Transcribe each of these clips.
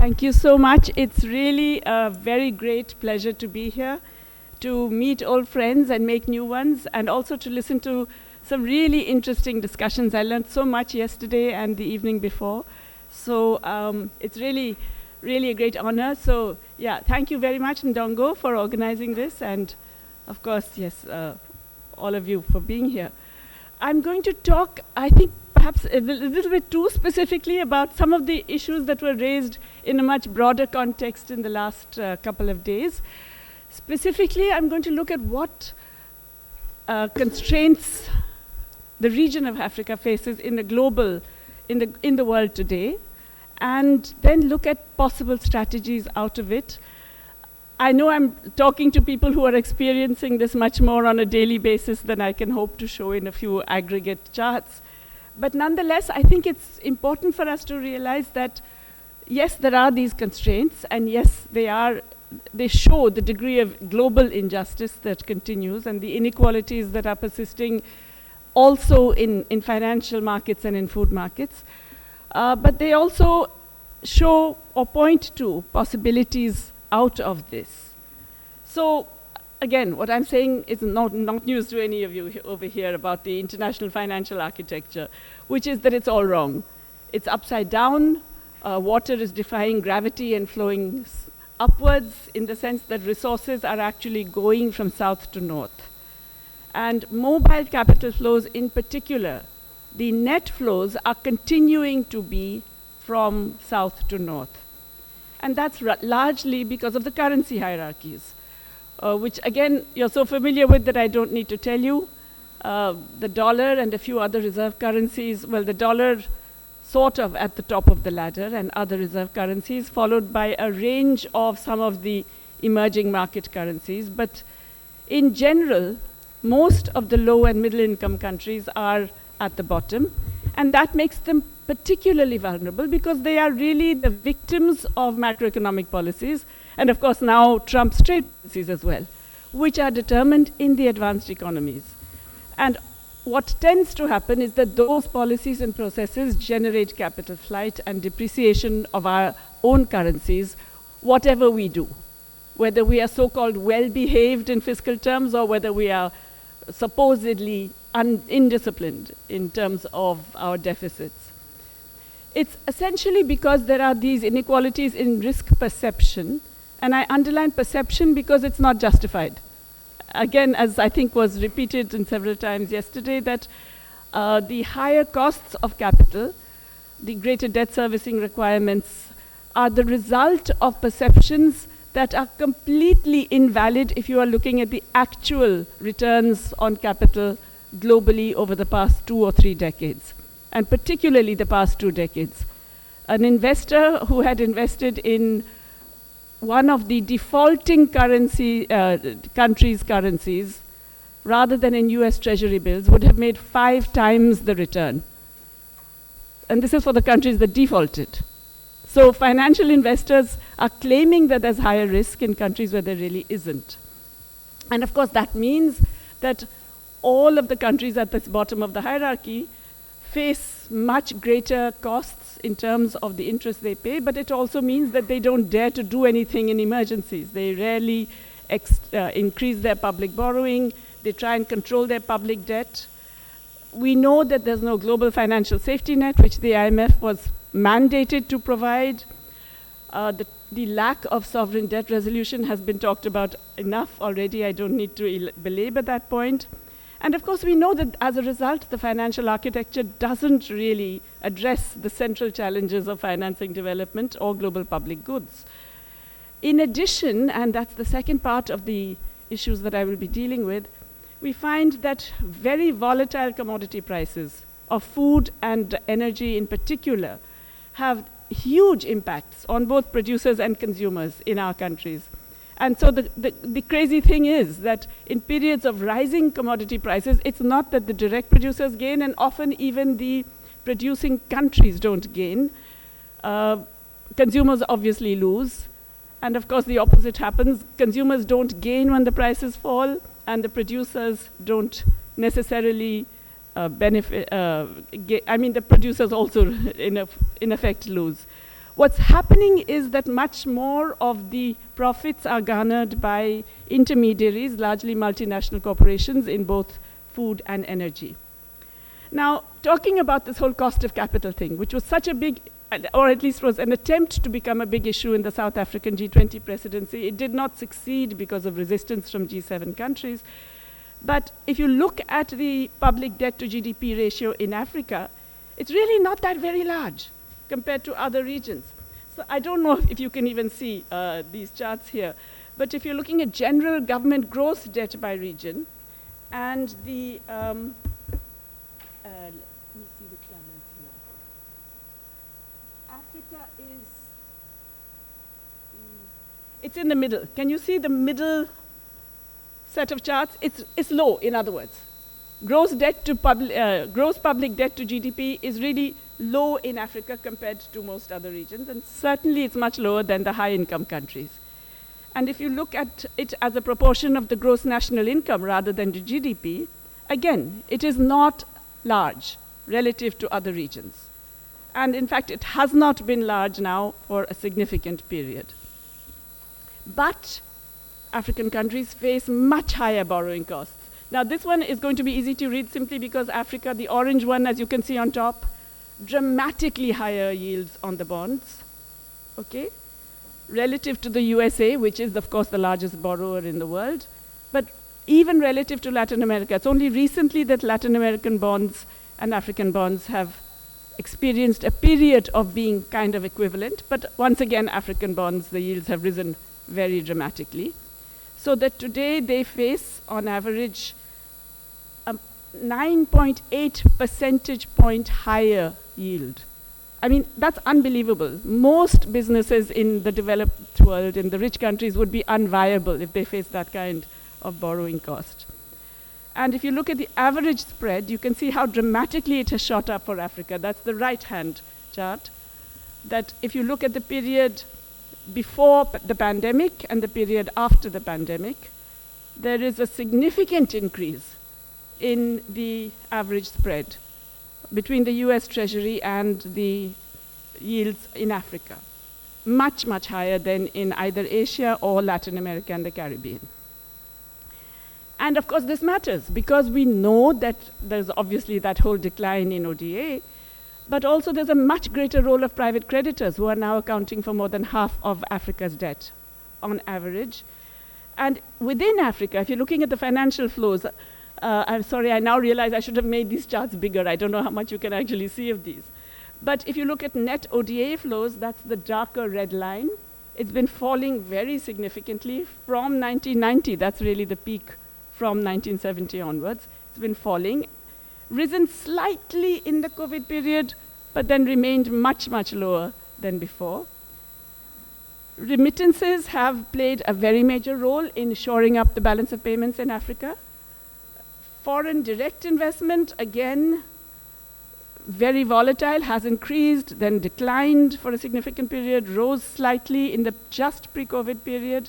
Thank you so much. It's really a very great pleasure to be here, to meet old friends and make new ones, and also to listen to some really interesting discussions. I learned so much yesterday and the evening before. So it's really, really a great honor. So yeah, thank you very much, Ndongo, for organizing this. And of course, yes, all of you for being here. I'm going to talk, I think, perhaps a little bit too specifically about some of the issues that were raised in a much broader context in the last couple of days. Specifically, I'm going to look at what constraints the region of Africa faces in the world today, and then look at possible strategies out of it. I know I'm talking to people who are experiencing this much more on a daily basis than I can hope to show in a few aggregate charts. But nonetheless, I think it's important for us to realize that, yes, there are these constraints, and yes, they show the degree of global injustice that continues and the inequalities that are persisting also in financial markets and in food markets. But they also show or point to possibilities out of this. So again, what I'm saying is not news to any of you over here about the international financial architecture, which is that it's all wrong. It's upside down. Water is defying gravity and flowing upwards in the sense that resources are actually going from south to north. And mobile capital flows in particular, the net flows are continuing to be from south to north. And that's largely because of the currency hierarchies, which again, you're so familiar with that I don't need to tell you. The dollar and a few other reserve currencies, well, the dollar sort of at the top of the ladder and other reserve currencies, followed by a range of some of the emerging market currencies. But in general, most of the low and middle income countries are at the bottom. And that makes them particularly vulnerable because they are really the victims of macroeconomic policies, and of course now Trump's trade policies as well, which are determined in the advanced economies. And what tends to happen is that those policies and processes generate capital flight and depreciation of our own currencies, whatever we do, whether we are so-called well-behaved in fiscal terms or whether we are supposedly indisciplined in terms of our deficits. It's essentially because there are these inequalities in risk perception, and I underline perception because it's not justified. Again, as I think was repeated in several times yesterday, that the higher costs of capital, the greater debt servicing requirements, are the result of perceptions that are completely invalid if you are looking at the actual returns on capital globally over the past 2 or 3 decades, and particularly the past 2 decades. An investor who had invested in one of the defaulting countries' currencies, rather than in US Treasury bills, would have made 5 times the return. And this is for the countries that defaulted. So financial investors are claiming that there's higher risk in countries where there really isn't. And of course, that means that all of the countries at the bottom of the hierarchy face much greater costs in terms of the interest they pay, but it also means that they don't dare to do anything in emergencies. They rarely increase their public borrowing. They try and control their public debt. We know that there's no global financial safety net, which the IMF was mandated to provide. The lack of sovereign debt resolution has been talked about enough already. I don't need to belabor that point. And of course, we know that as a result, the financial architecture doesn't really address the central challenges of financing development or global public goods. In addition, and that's the second part of the issues that I will be dealing with, we find that very volatile commodity prices of food and energy in particular have huge impacts on both producers and consumers in our countries. And so the crazy thing is that in periods of rising commodity prices, it's not that the direct producers gain, and often even the producing countries don't gain. Consumers obviously lose. And of course, the opposite happens. Consumers don't gain when the prices fall, and the producers don't necessarily benefit. I mean, the producers also, in effect, lose. What's happening is that much more of the profits are garnered by intermediaries, largely multinational corporations in both food and energy. Now, talking about this whole cost of capital thing, which was such a big, or at least was an attempt to become a big issue in the South African G20 presidency, it did not succeed because of resistance from G7 countries. But if you look at the public debt to GDP ratio in Africa, it's really not that very large compared to other regions. So I don't know if you can even see these charts here, but if you're looking at general government gross debt by region, and the, let me see the columns here. Africa is, it's in the middle. Can you see the middle set of charts? It's low, in other words. Gross public debt to GDP is really low in Africa compared to most other regions, and certainly it's much lower than the high-income countries. And if you look at it as a proportion of the gross national income rather than the GDP, again, it is not large relative to other regions. And in fact, it has not been large now for a significant period. But African countries face much higher borrowing costs. Now, this one is going to be easy to read simply because Africa, the orange one, as you can see on top, dramatically higher yields on the bonds, okay? Relative to the USA, which is, of course, the largest borrower in the world, but even relative to Latin America. It's only recently that Latin American bonds and African bonds have experienced a period of being kind of equivalent, but once again, African bonds, the yields have risen very dramatically. So that today they face, on average, a 9.8 percentage point higher yield. I mean, that's unbelievable. Most businesses in the developed world, in the rich countries, would be unviable if they faced that kind of borrowing cost. And if you look at the average spread, you can see how dramatically it has shot up for Africa. That's the right-hand chart. That if you look at the period before the pandemic and the period after the pandemic, there is a significant increase in the average spread between the US Treasury and the yields in Africa. Much, much higher than in either Asia or Latin America and the Caribbean. And of course this matters because we know that there's obviously that whole decline in ODA, but also there's a much greater role of private creditors who are now accounting for more than half of Africa's debt on average. And within Africa, if you're looking at the financial flows, I'm sorry, I now realize I should have made these charts bigger. I don't know how much you can actually see of these. But if you look at net ODA flows, that's the darker red line. It's been falling very significantly from 1990. That's really the peak from 1970 onwards. It's been falling, risen slightly in the COVID period, but then remained much, much lower than before. Remittances have played a very major role in shoring up the balance of payments in Africa. Foreign direct investment, again, very volatile, has increased, then declined for a significant period, rose slightly in the just pre-COVID period.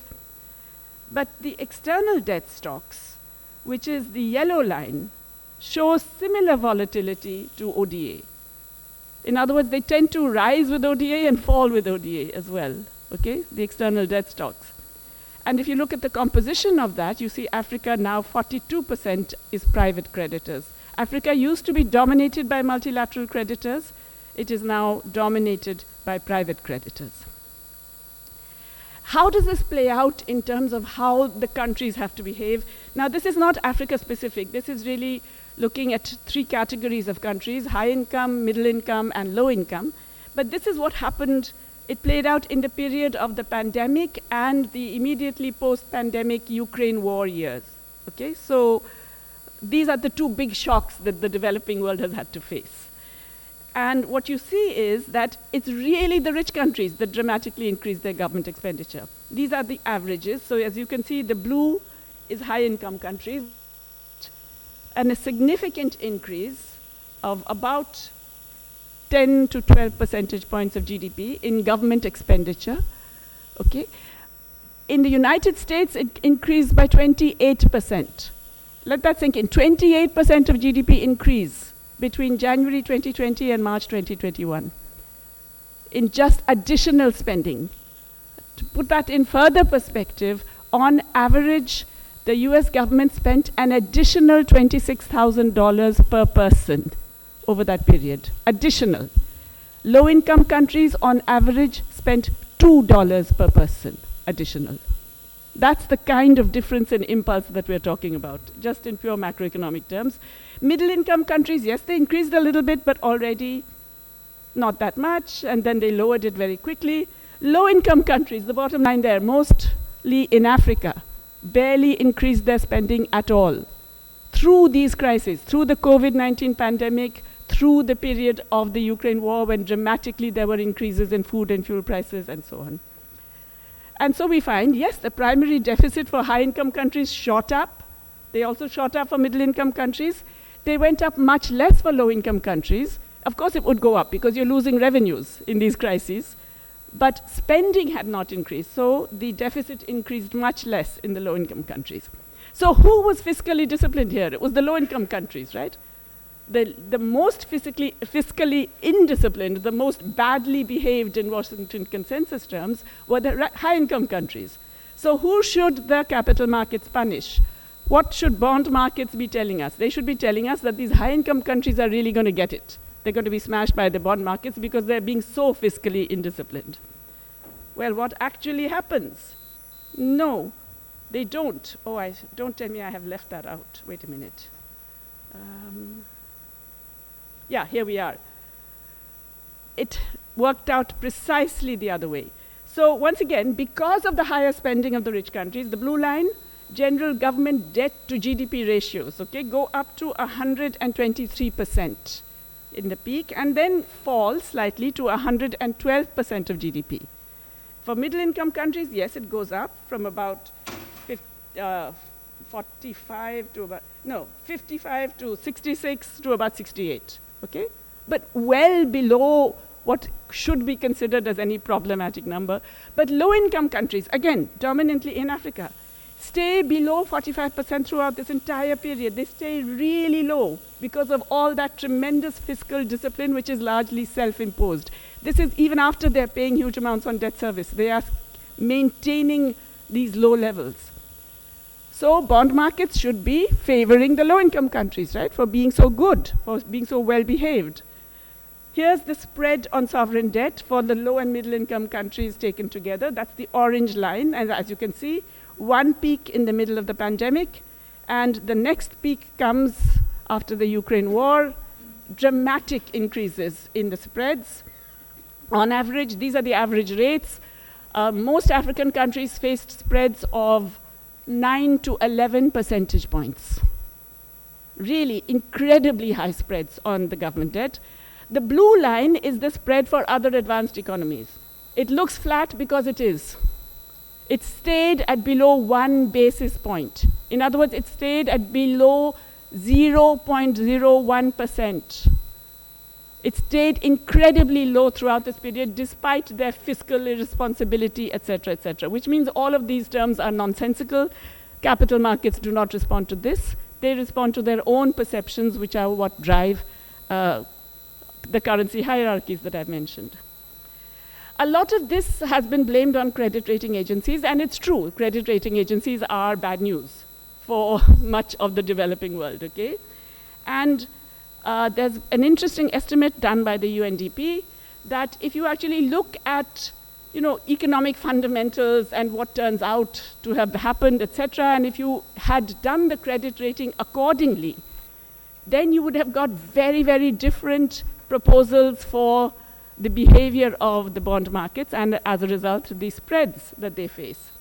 But the external debt stocks, which is the yellow line, shows similar volatility to ODA. In other words, they tend to rise with ODA and fall with ODA as well, okay, the external debt stocks. And if you look at the composition of that, you see Africa now 42% is private creditors. Africa used to be dominated by multilateral creditors. It is now dominated by private creditors. How does this play out in terms of how the countries have to behave? Now, this is not Africa specific. This is really looking at three categories of countries: high income, middle income, and low income. But this is what happened. It played out in the period of the pandemic and the immediately post-pandemic Ukraine war years. Okay, so these are the two big shocks that the developing world has had to face. And what you see is that it's really the rich countries that dramatically increase their government expenditure. These are the averages. So as you can see, the blue is high-income countries, and a significant increase of about 10 to 12 percentage points of GDP in government expenditure, okay? In the United States, it increased by 28%. Let that sink in, 28% of GDP increase between January 2020 and March 2021. in just additional spending. To put that in further perspective, on average, the US government spent an additional $26,000 per person over that period. Additional. Low-income countries, on average, spent $2 per person additional. That's the kind of difference in impulse that we're talking about, just in pure macroeconomic terms. Middle-income countries, yes, they increased a little bit, but already not that much, and then they lowered it very quickly. Low-income countries, the bottom line there, mostly in Africa, barely increased their spending at all. Through these crises, through the COVID-19 pandemic, through the period of the Ukraine war, when dramatically there were increases in food and fuel prices and so on. And so we find, yes, the primary deficit for high-income countries shot up. They also shot up for middle-income countries. They went up much less for low-income countries. Of course, it would go up because you're losing revenues in these crises. But spending had not increased, so the deficit increased much less in the low-income countries. So who was fiscally disciplined here? It was the low-income countries, right? The most fiscally indisciplined, the most badly behaved in Washington consensus terms, were the high-income countries. So who should the capital markets punish? What should bond markets be telling us? They should be telling us that these high-income countries are really going to get it. They're going to be smashed by the bond markets because they're being so fiscally indisciplined. Well, what actually happens? No, they don't. Oh, don't tell me I have left that out. Wait a minute. Yeah, here we are. It worked out precisely the other way. So once again, because of the higher spending of the rich countries, the blue line, general government debt to GDP ratios, okay, go up to 123% in the peak and then fall slightly to 112% of GDP. For middle-income countries, yes, it goes up from about 55 to 66 to about 68. Okay? But well below what should be considered as any problematic number. But low-income countries, again, dominantly in Africa, stay below 45% throughout this entire period. They stay really low because of all that tremendous fiscal discipline, which is largely self-imposed. This is even after they're paying huge amounts on debt service. They are maintaining these low levels. So bond markets should be favoring the low-income countries, right, for being so good, for being so well-behaved. Here's the spread on sovereign debt for the low and middle-income countries taken together. That's the orange line, and as you can see, one peak in the middle of the pandemic, and the next peak comes after the Ukraine war. Dramatic increases in the spreads. On average, these are the average rates. Most African countries faced spreads of 9 to 11 percentage points. Really incredibly high spreads on the government debt. The blue line is the spread for other advanced economies. It looks flat because it is. It stayed at below 1 basis point. In other words, it stayed at below 0.01%. It stayed incredibly low throughout this period, despite their fiscal irresponsibility, etc., which means all of these terms are nonsensical. Capital markets do not respond to this. They respond to their own perceptions, which are what drive the currency hierarchies that I've mentioned. A lot of this has been blamed on credit rating agencies, and it's true. Credit rating agencies are bad news for much of the developing world, okay? And there's an interesting estimate done by the UNDP that if you actually look at, economic fundamentals and what turns out to have happened, etc., and if you had done the credit rating accordingly, then you would have got very, very different proposals for the behavior of the bond markets and, as a result, the spreads that they face.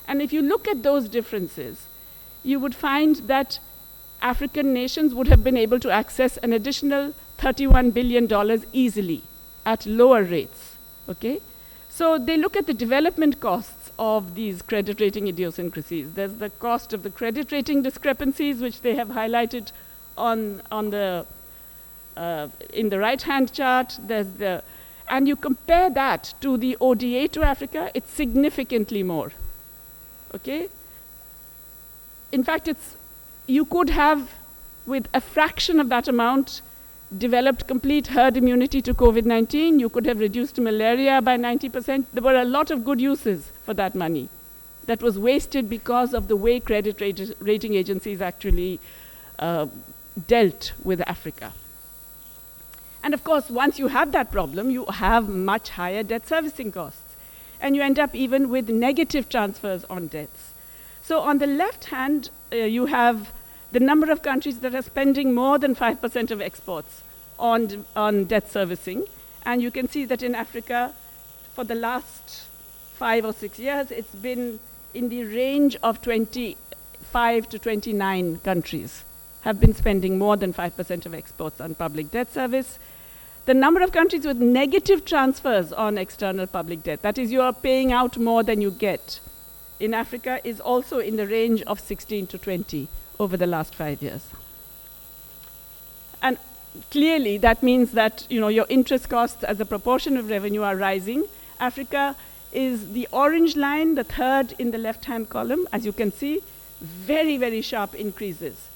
And if you look at those differences, you would find that African nations would have been able to access an additional $31 billion easily at lower rates, okay? So they look at the development costs of these credit rating idiosyncrasies. There's the cost of the credit rating discrepancies, which they have highlighted in the right-hand chart. And you compare that to the ODA to Africa, it's significantly more, okay? In fact, you could have, with a fraction of that amount, developed complete herd immunity to COVID-19. You could have reduced malaria by 90%. There were a lot of good uses for that money that was wasted because of the way credit rating agencies actually dealt with Africa. And of course, once you have that problem, you have much higher debt servicing costs. And you end up even with negative transfers on debts. So on the left hand, you have the number of countries that are spending more than 5% of exports on debt servicing. And you can see that in Africa, for the last 5 or 6 years, it's been in the range of 25 to 29 countries have been spending more than 5% of exports on public debt service. The number of countries with negative transfers on external public debt, that is, you are paying out more than you get, in Africa is also in the range of 16 to 20 over the last 5 years. And clearly, that means that your interest costs as a proportion of revenue are rising. Africa is the orange line, the third in the left-hand column. As you can see, very, very sharp increases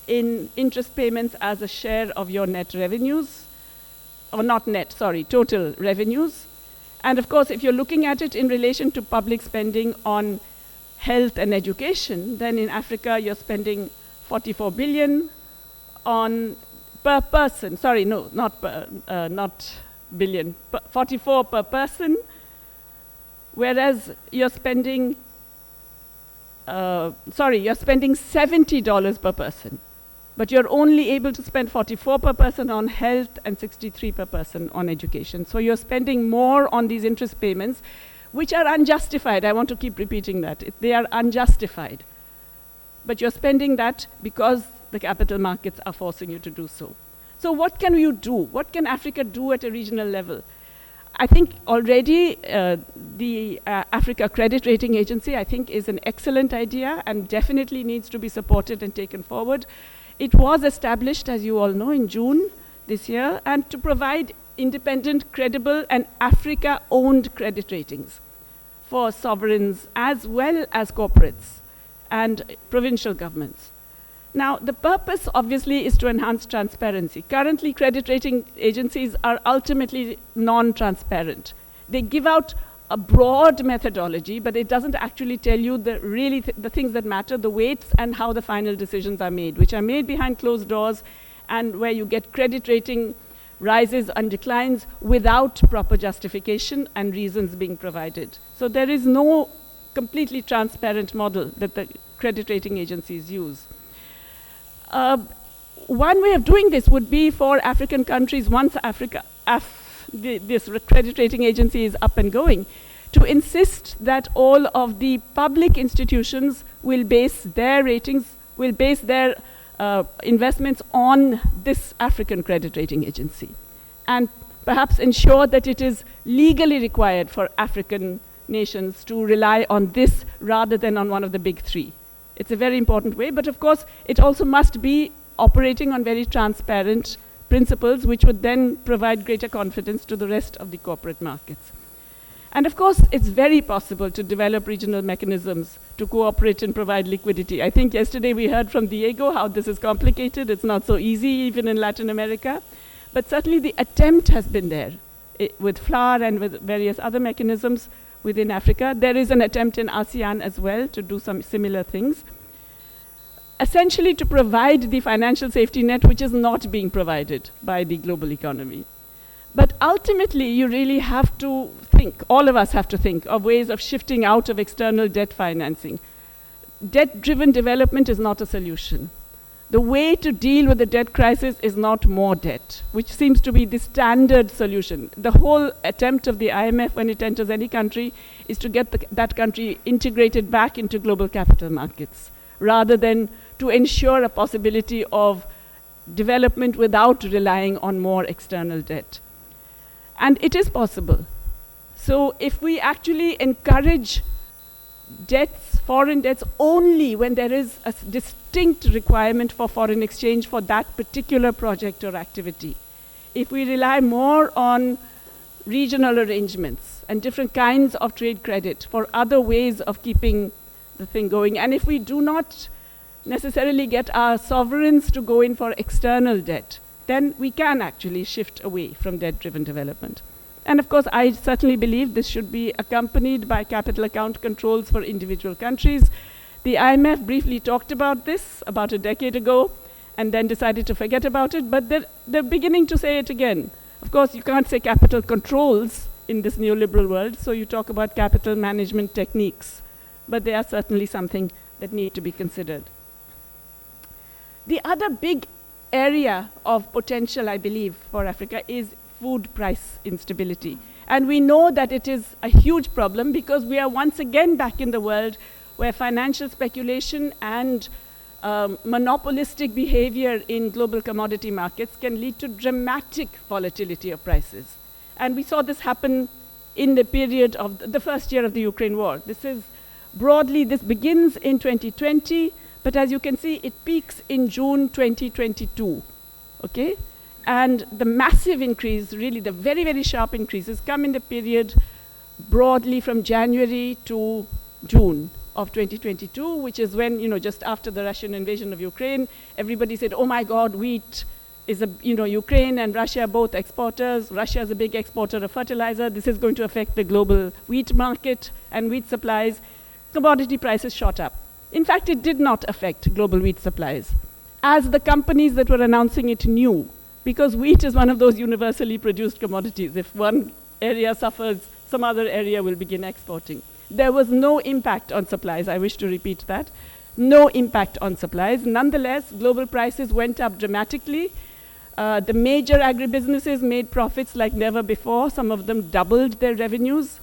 in interest payments as a share of your net revenues, or not net, sorry, total revenues. And of course, if you're looking at it in relation to public spending on health and education, then in Africa, you're spending 44 billion on per person. Sorry, no, not billion, 44 per person, whereas you're spending, you're spending $70 per person. But you're only able to spend 44 per person on health and 63 per person on education. So you're spending more on these interest payments, which are unjustified. I want to keep repeating that. They are unjustified. But you're spending that because the capital markets are forcing you to do so. So what can you do? What can Africa do at a regional level? I think already the Africa Credit Rating Agency, I think, is an excellent idea and definitely needs to be supported and taken forward. It was established, as you all know, in June this year, and to provide independent, credible, and Africa-owned credit ratings for sovereigns as well as corporates and provincial governments. Now, the purpose, obviously, is to enhance transparency. Currently, credit rating agencies are ultimately non-transparent. They give out a broad methodology, but it doesn't actually tell you the things that matter, the weights and how the final decisions are made, which are made behind closed doors and where you get credit rating rises and declines without proper justification and reasons being provided. So there is no completely transparent model that the credit rating agencies use. One way of doing this would be for African countries, once this credit rating agency is up and going, to insist that all of the public institutions will base their ratings, will base their investments on this African credit rating agency, and perhaps ensure that it is legally required for African nations to rely on this rather than on one of the big three. It's a very important way, but of course, it also must be operating on very transparent principles, which would then provide greater confidence to the rest of the corporate markets. And of course, it's very possible to develop regional mechanisms to cooperate and provide liquidity. I think yesterday we heard from Diego how this is complicated. It's not so easy, even in Latin America. But certainly the attempt has been there with FLAR and with various other mechanisms within Africa. There is an attempt in ASEAN as well to do some similar things, essentially to provide the financial safety net which is not being provided by the global economy. But ultimately, you really have to think, all of us have to think, of ways of shifting out of external debt financing. Debt-driven development is not a solution. The way to deal with the debt crisis is not more debt, which seems to be the standard solution. The whole attempt of the IMF when it enters any country is to get that country integrated back into global capital markets, rather than to ensure a possibility of development without relying on more external debt. And it is possible. So if we actually encourage debts, foreign debts, only when there is a distinct requirement for foreign exchange for that particular project or activity, if we rely more on regional arrangements and different kinds of trade credit for other ways of keeping the thing going, and if we do not necessarily get our sovereigns to go in for external debt, then we can actually shift away from debt-driven development. And of course, I certainly believe this should be accompanied by capital account controls for individual countries. The IMF briefly talked about this about a decade ago and then decided to forget about it, but they're beginning to say it again. Of course, you can't say capital controls in this neoliberal world, so you talk about capital management techniques, but they are certainly something that need to be considered. The other big area of potential, I believe, for Africa is food price instability. And we know that it is a huge problem because we are once again back in the world where financial speculation and monopolistic behavior in global commodity markets can lead to dramatic volatility of prices. And we saw this happen in the period of the first year of the Ukraine war. This begins in 2020, but as you can see, it peaks in June 2022, okay? And the massive increase, really the very, very sharp increases come in the period broadly from January to June of 2022, which is when, just after the Russian invasion of Ukraine, everybody said, oh my God, wheat is Ukraine and Russia are both exporters. Russia is a big exporter of fertilizer. This is going to affect the global wheat market and wheat supplies. Commodity prices shot up. In fact, it did not affect global wheat supplies, as the companies that were announcing it knew, because wheat is one of those universally produced commodities. If one area suffers, some other area will begin exporting. There was no impact on supplies. I wish to repeat that. No impact on supplies. Nonetheless, global prices went up dramatically. The major agribusinesses made profits like never before. Some of them doubled their revenues.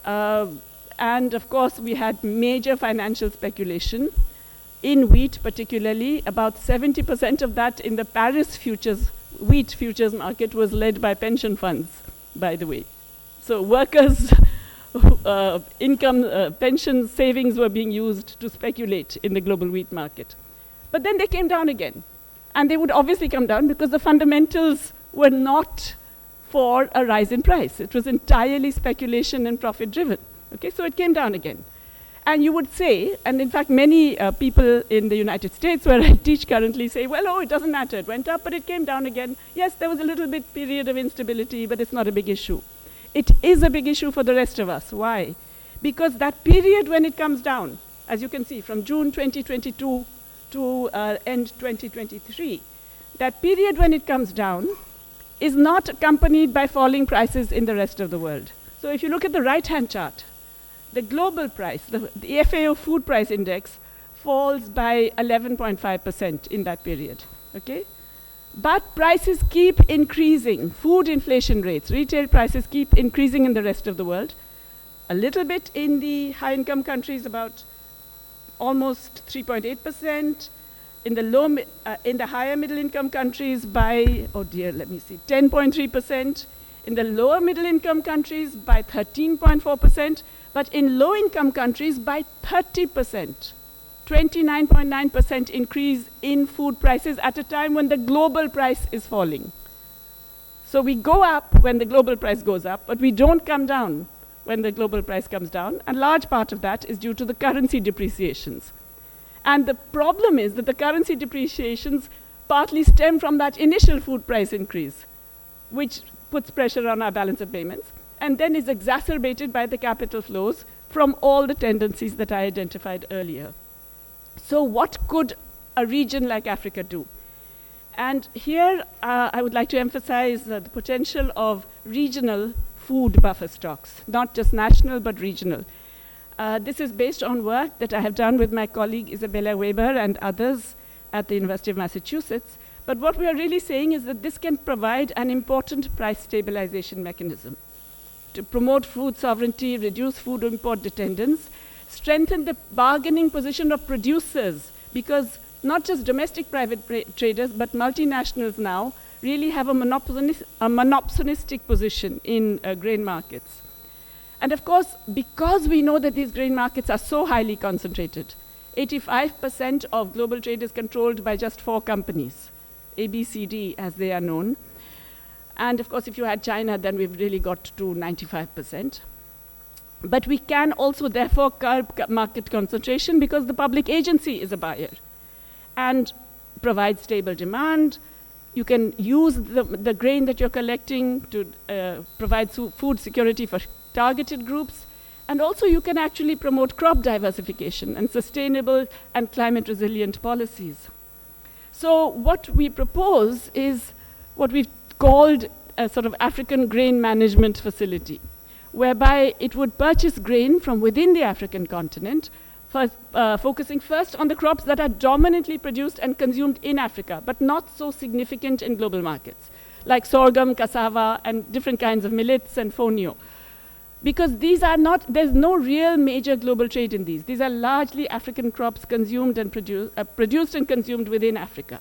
And of course, we had major financial speculation in wheat particularly. About 70% of that in the Paris wheat futures market was led by pension funds, by the way. So workers' pension savings were being used to speculate in the global wheat market. But then they came down again. And they would obviously come down because the fundamentals were not for a rise in price. It was entirely speculation and profit driven. Okay, so it came down again. And you would say, and in fact many people in the United States where I teach currently say, well, oh, it doesn't matter, it went up, but it came down again. Yes, there was a little bit period of instability, but it's not a big issue. It is a big issue for the rest of us. Why? Because that period when it comes down, as you can see, from June 2022 to end 2023, that period when it comes down is not accompanied by falling prices in the rest of the world. So if you look at the right-hand chart, the global price, the FAO food price index falls by 11.5% in that period, okay? But prices keep increasing, food inflation rates, retail prices keep increasing in the rest of the world. A little bit in the high-income countries, about almost 3.8%. In the higher middle-income countries by, 10.3%. In the lower middle-income countries by 13.4%. But in low-income countries by 30%. 29.9% increase in food prices at a time when the global price is falling. So we go up when the global price goes up, but we don't come down when the global price comes down. And a large part of that is due to the currency depreciations. And the problem is that the currency depreciations partly stem from that initial food price increase, which puts pressure on our balance of payments, and then is exacerbated by the capital flows from all the tendencies that I identified earlier. So what could a region like Africa do? And here I would like to emphasize the potential of regional food buffer stocks, not just national, but regional. This is based on work that I have done with my colleague Isabella Weber and others at the University of Massachusetts. But what we are really saying is that this can provide an important price stabilization mechanism to promote food sovereignty, reduce food import dependence, strengthen the bargaining position of producers, because not just domestic private traders, but multinationals now really have a monopolistic position in grain markets. And of course, because we know that these grain markets are so highly concentrated, 85% of global trade is controlled by just 4 companies, A, B, C, D, as they are known. And of course, if you add China, then we've really got to 95%. But we can also therefore curb market concentration because the public agency is a buyer and provides stable demand, You can use the grain that you're collecting to provide food security for targeted groups. And also you can actually promote crop diversification and sustainable and climate resilient policies. So what we propose is what we've called a sort of African grain management facility, whereby it would purchase grain from within the African continent, focusing first on the crops that are dominantly produced and consumed in Africa, but not so significant in global markets, like sorghum, cassava, and different kinds of millets and fonio. Because these are not, there's no real major global trade in these. These are largely African crops consumed and produced and consumed within Africa.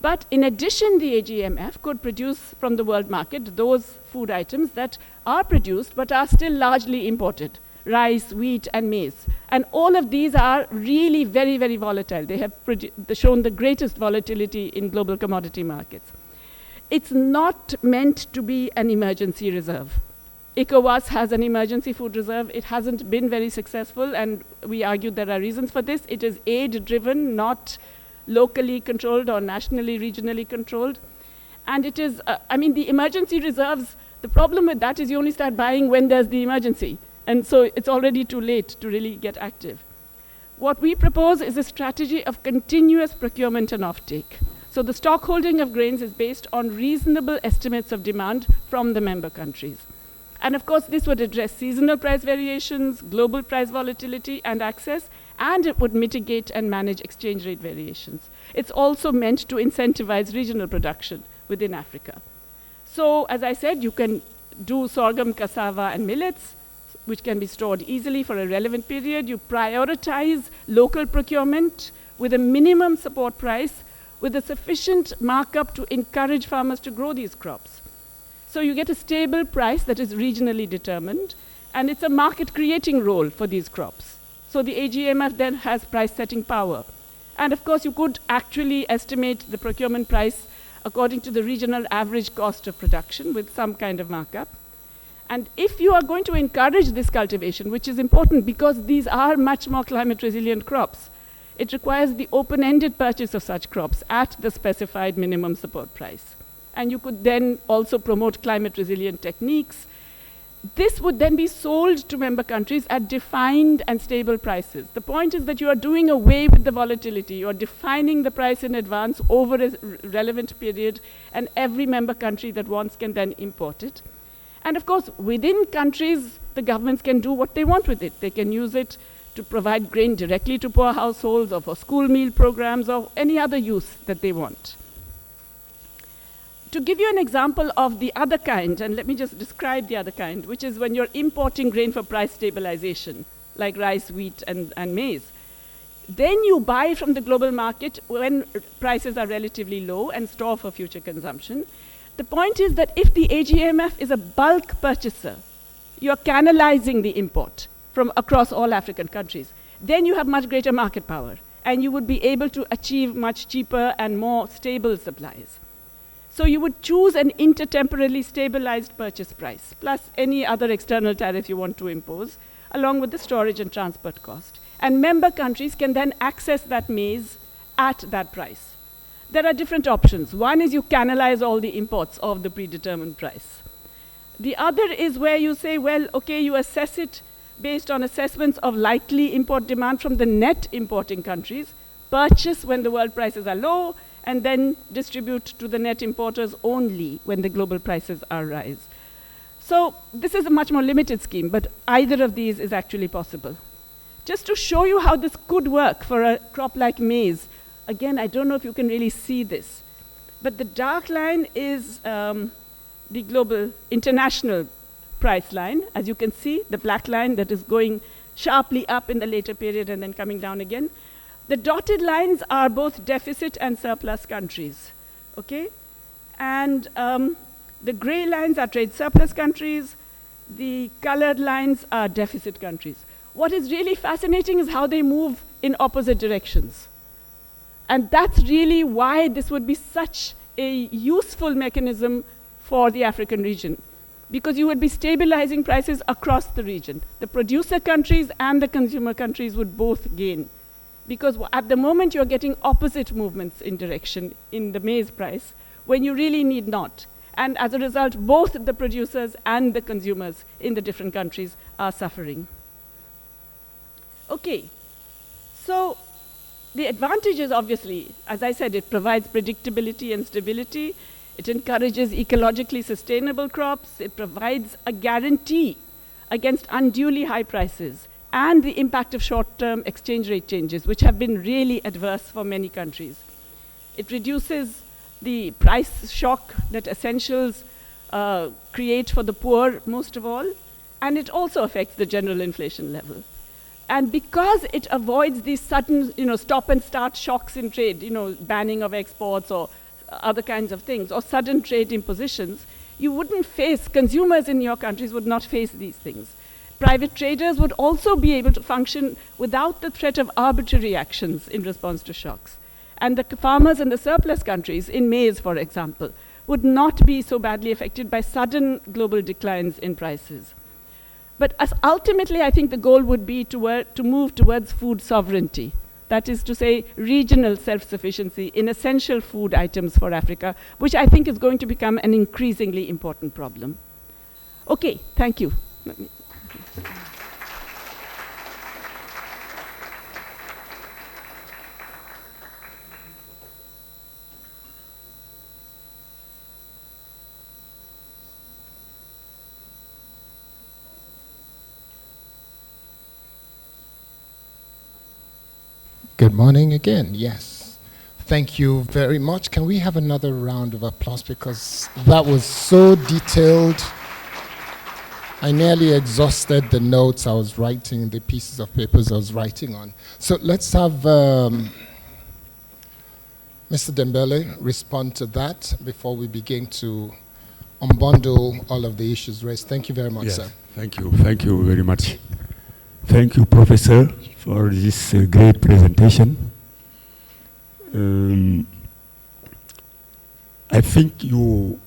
But in addition, the AGMF could produce from the world market those food items that are produced but are still largely imported: rice, wheat, and maize. And all of these are really very, very volatile. They have shown the greatest volatility in global commodity markets. It's not meant to be an emergency reserve. ECOWAS has an emergency food reserve. It hasn't been very successful, and we argue there are reasons for this. It is aid-driven, not locally controlled or nationally, regionally controlled. And it is, I mean, the emergency reserves, the problem with that is you only start buying when there's the emergency. And so it's already too late to really get active. What we propose is a strategy of continuous procurement and offtake. So the stockholding of grains is based on reasonable estimates of demand from the member countries. And of course, this would address seasonal price variations, global price volatility and access, and it would mitigate and manage exchange rate variations. It's also meant to incentivize regional production within Africa. So, as I said, you can do sorghum, cassava, and millets, which can be stored easily for a relevant period. You prioritize local procurement with a minimum support price, with a sufficient markup to encourage farmers to grow these crops. So you get a stable price that is regionally determined, and it's a market-creating role for these crops. So the AGMF then has price-setting power. And of course, you could actually estimate the procurement price according to the regional average cost of production with some kind of markup. And if you are going to encourage this cultivation, which is important because these are much more climate-resilient crops, it requires the open-ended purchase of such crops at the specified minimum support price. And you could then also promote climate-resilient techniques. This would then be sold to member countries at defined and stable prices. The point is that you are doing away with the volatility. You are defining the price in advance over a relevant period, and every member country that wants can then import it. And of course, within countries, the governments can do what they want with it. They can use it to provide grain directly to poor households or for school meal programs or any other use that they want. To give you an example of the other kind, and let me just describe the other kind, which is when you're importing grain for price stabilization, like rice, wheat, and maize. Then you buy from the global market when prices are relatively low and store for future consumption. The point is that if the AGMF is a bulk purchaser, you're canalizing the import from across all African countries. Then you have much greater market power, and you would be able to achieve much cheaper and more stable supplies. So you would choose an intertemporally stabilized purchase price, plus any other external tariff you want to impose, along with the storage and transport cost. And member countries can then access that maize at that price. There are different options. One is you canalize all the imports of the predetermined price. The other is where you say, well, okay, you assess it based on assessments of likely import demand from the net importing countries, purchase when the world prices are low, and then distribute to the net importers only when the global prices are rise. So this is a much more limited scheme, but either of these is actually possible. Just to show you how this could work for a crop like maize, again, I don't know if you can really see this, but the dark line is the global international price line. As you can see, the black line that is going sharply up in the later period and then coming down again. The dotted lines are both deficit and surplus countries, okay? And the gray lines are trade surplus countries. The colored lines are deficit countries. What is really fascinating is how they move in opposite directions. And that's really why this would be such a useful mechanism for the African region, because you would be stabilizing prices across the region. The producer countries and the consumer countries would both gain. Because at the moment you're getting opposite movements in direction in the maize price, when you really need not. And as a result, both the producers and the consumers in the different countries are suffering. Okay, so the advantages, obviously, as I said, it provides predictability and stability. It encourages ecologically sustainable crops. It provides a guarantee against unduly high prices and the impact of short-term exchange rate changes, which have been really adverse for many countries. It reduces the price shock that essentials create for the poor, most of all, and it also affects the general inflation level. And because it avoids these sudden, stop and start shocks in trade, banning of exports or other kinds of things, or sudden trade impositions, you wouldn't face, consumers in your countries would not face these things. Private traders would also be able to function without the threat of arbitrary actions in response to shocks. And the farmers in the surplus countries, in maize, for example, would not be so badly affected by sudden global declines in prices. But ultimately, I think the goal would be to move towards food sovereignty. That is to say, regional self-sufficiency in essential food items for Africa, which I think is going to become an increasingly important problem. Okay, thank you. Good morning again, yes. Thank you very much. Can we have another round of applause, because that was so detailed. I nearly exhausted the notes I was writing, the pieces of papers I was writing on. So let's have Mr. Dembele respond to that before we begin to unbundle all of the issues raised. Thank you very much, Yes, sir. thank you very much. Thank you, Professor, for this great presentation. I think you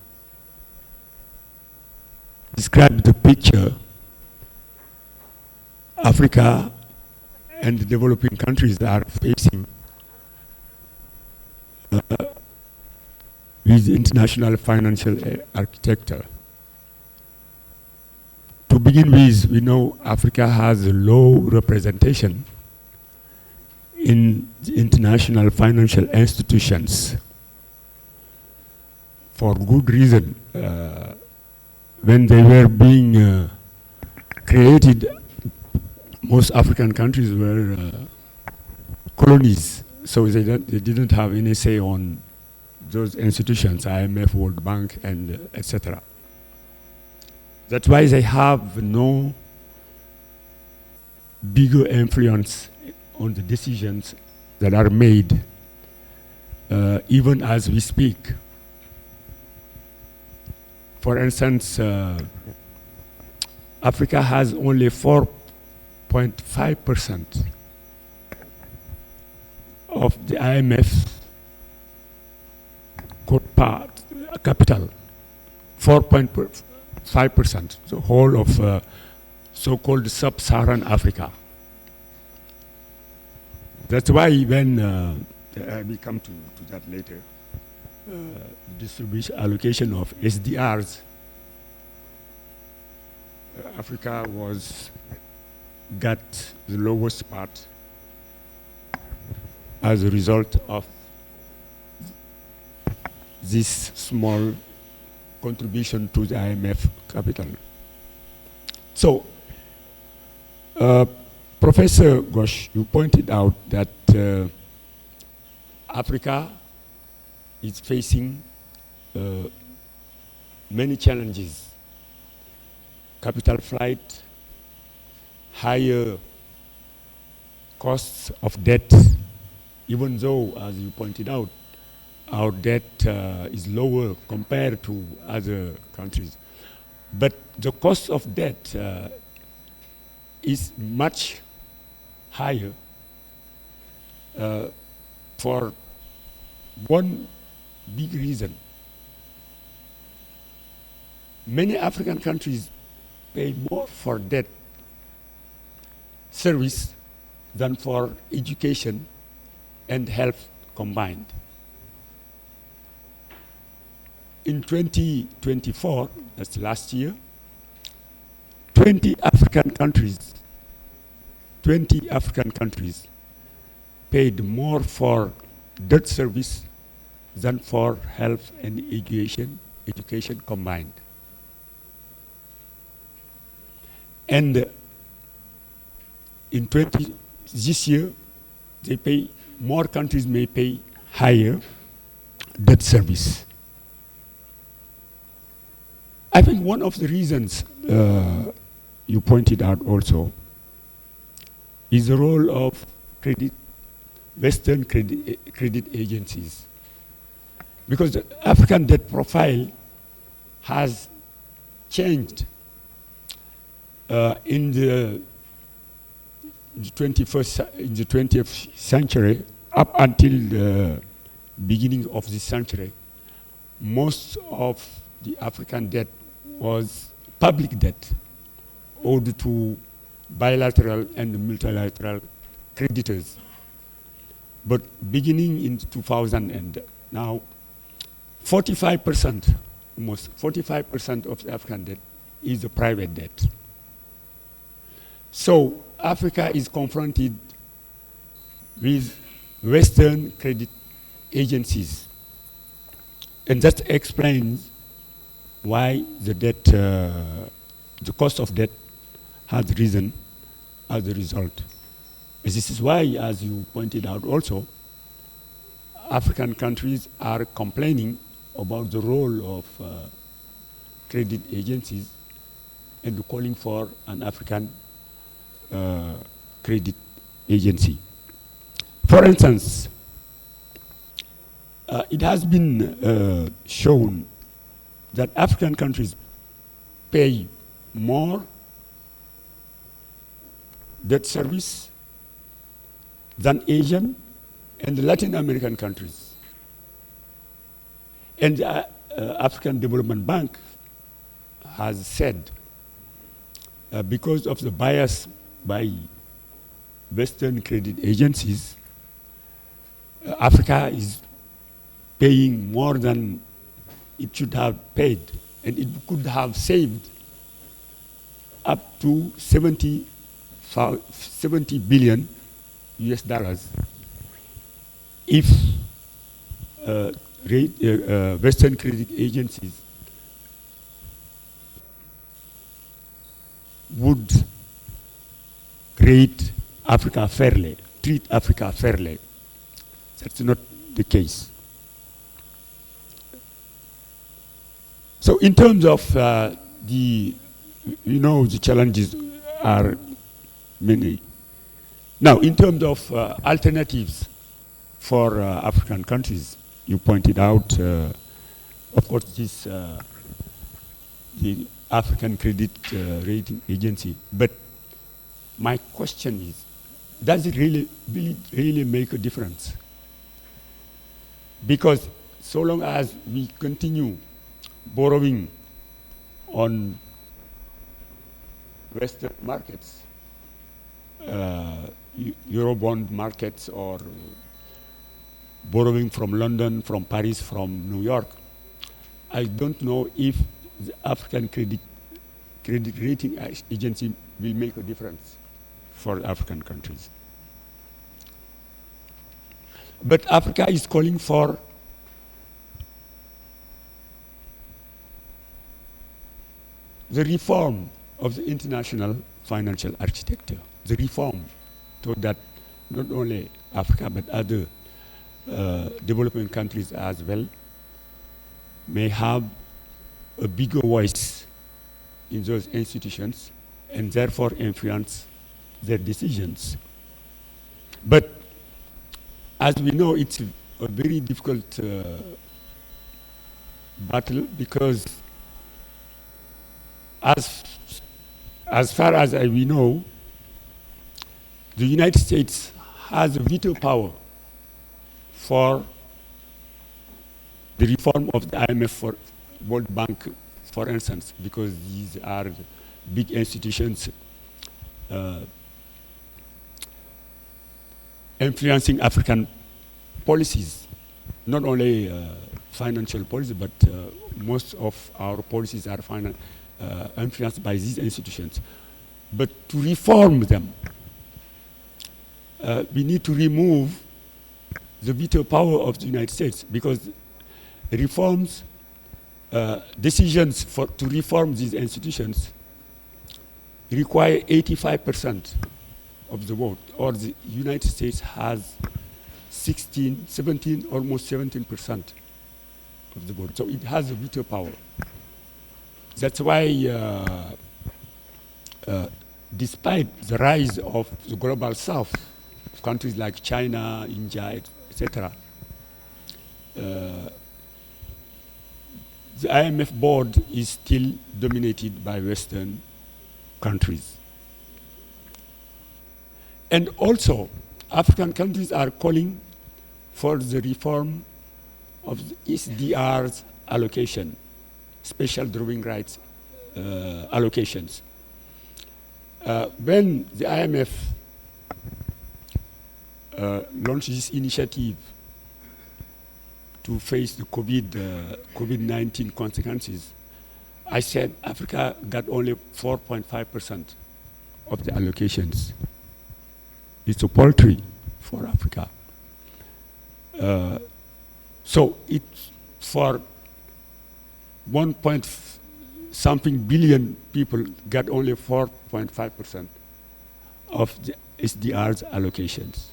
described the picture Africa and the developing countries are facing with international financial architecture. To begin with, we know Africa has a low representation in the international financial institutions for good reason. When they were being created, most African countries were colonies, so they didn't have any say on those institutions, IMF, World Bank, and etc. That's why they have no bigger influence on the decisions that are made, even as we speak. For instance, Africa has only 4.5% of the IMF capital, 4.5%, the whole of so-called sub-Saharan Africa. That's why when we come to that later, distribution allocation of SDRs, Africa got the lowest part as a result of this small contribution to the IMF capital. So, Professor Ghosh, you pointed out that Africa is facing many challenges: capital flight, higher costs of debt, even though, as you pointed out, our debt is lower compared to other countries. But the cost of debt is much higher for one big reason. Many African countries pay more for debt service than for education and health combined. in 2024, that's last year, 20 African countries paid more for debt service than for health and education combined. And this year, more countries may pay higher debt service. I think one of the reasons you pointed out also is the role of Western credit agencies. Because the African debt profile has changed in the 20th century up until the beginning of this century. Most of the African debt was public debt owed to bilateral and multilateral creditors. But beginning in 2000 and now, 45%, almost 45% of the African debt is a private debt. So Africa is confronted with Western credit agencies. And that explains why the debt, the cost of debt has risen as a result. And this is why, as you pointed out also, African countries are complaining about the role of credit agencies and calling for an African credit agency. For instance, it has been shown that African countries pay more debt service than Asian and Latin American countries. And the African Development Bank has said, because of the bias by Western credit agencies, Africa is paying more than it should have paid, and it could have saved up to 70 billion US dollars if Western credit agencies would treat Africa fairly. That's not the case. So in terms of the challenges are many. Now, in terms of alternatives for African countries, you pointed out, of course, this the African Credit Rating Agency. But my question is, does it really make a difference? Because so long as we continue borrowing on Western markets, Eurobond markets, or borrowing from London, from Paris, from New York, I don't know if the African Credit Rating Agency will make a difference for African countries. But Africa is calling for the reform of the international financial architecture, the reform so that not only Africa but other developing countries as well may have a bigger voice in those institutions and therefore influence their decisions. But as we know, it's a very difficult battle, because as far as we know, the United States has a veto power for the reform of the IMF, for World Bank, for instance, because these are big institutions influencing African policies, not only financial policy, but most of our policies are influenced by these institutions. But to reform them, we need to remove the veto power of the United States, because reforms, decisions to reform these institutions require 85% of the vote, or the United States has 16, 17, almost 17% of the vote. So it has a veto power. That's why, despite the rise of the global south, countries like China, India, etc., the IMF board is still dominated by Western countries. And also, African countries are calling for the reform of the SDR's allocation, special drawing rights allocations. When the IMF launched this initiative to face the COVID-19 consequences, I said Africa got only 4.5% of the allocations. It's a paltry for Africa. So it's for 1-point-something billion people got only 4.5% of the SDR's allocations.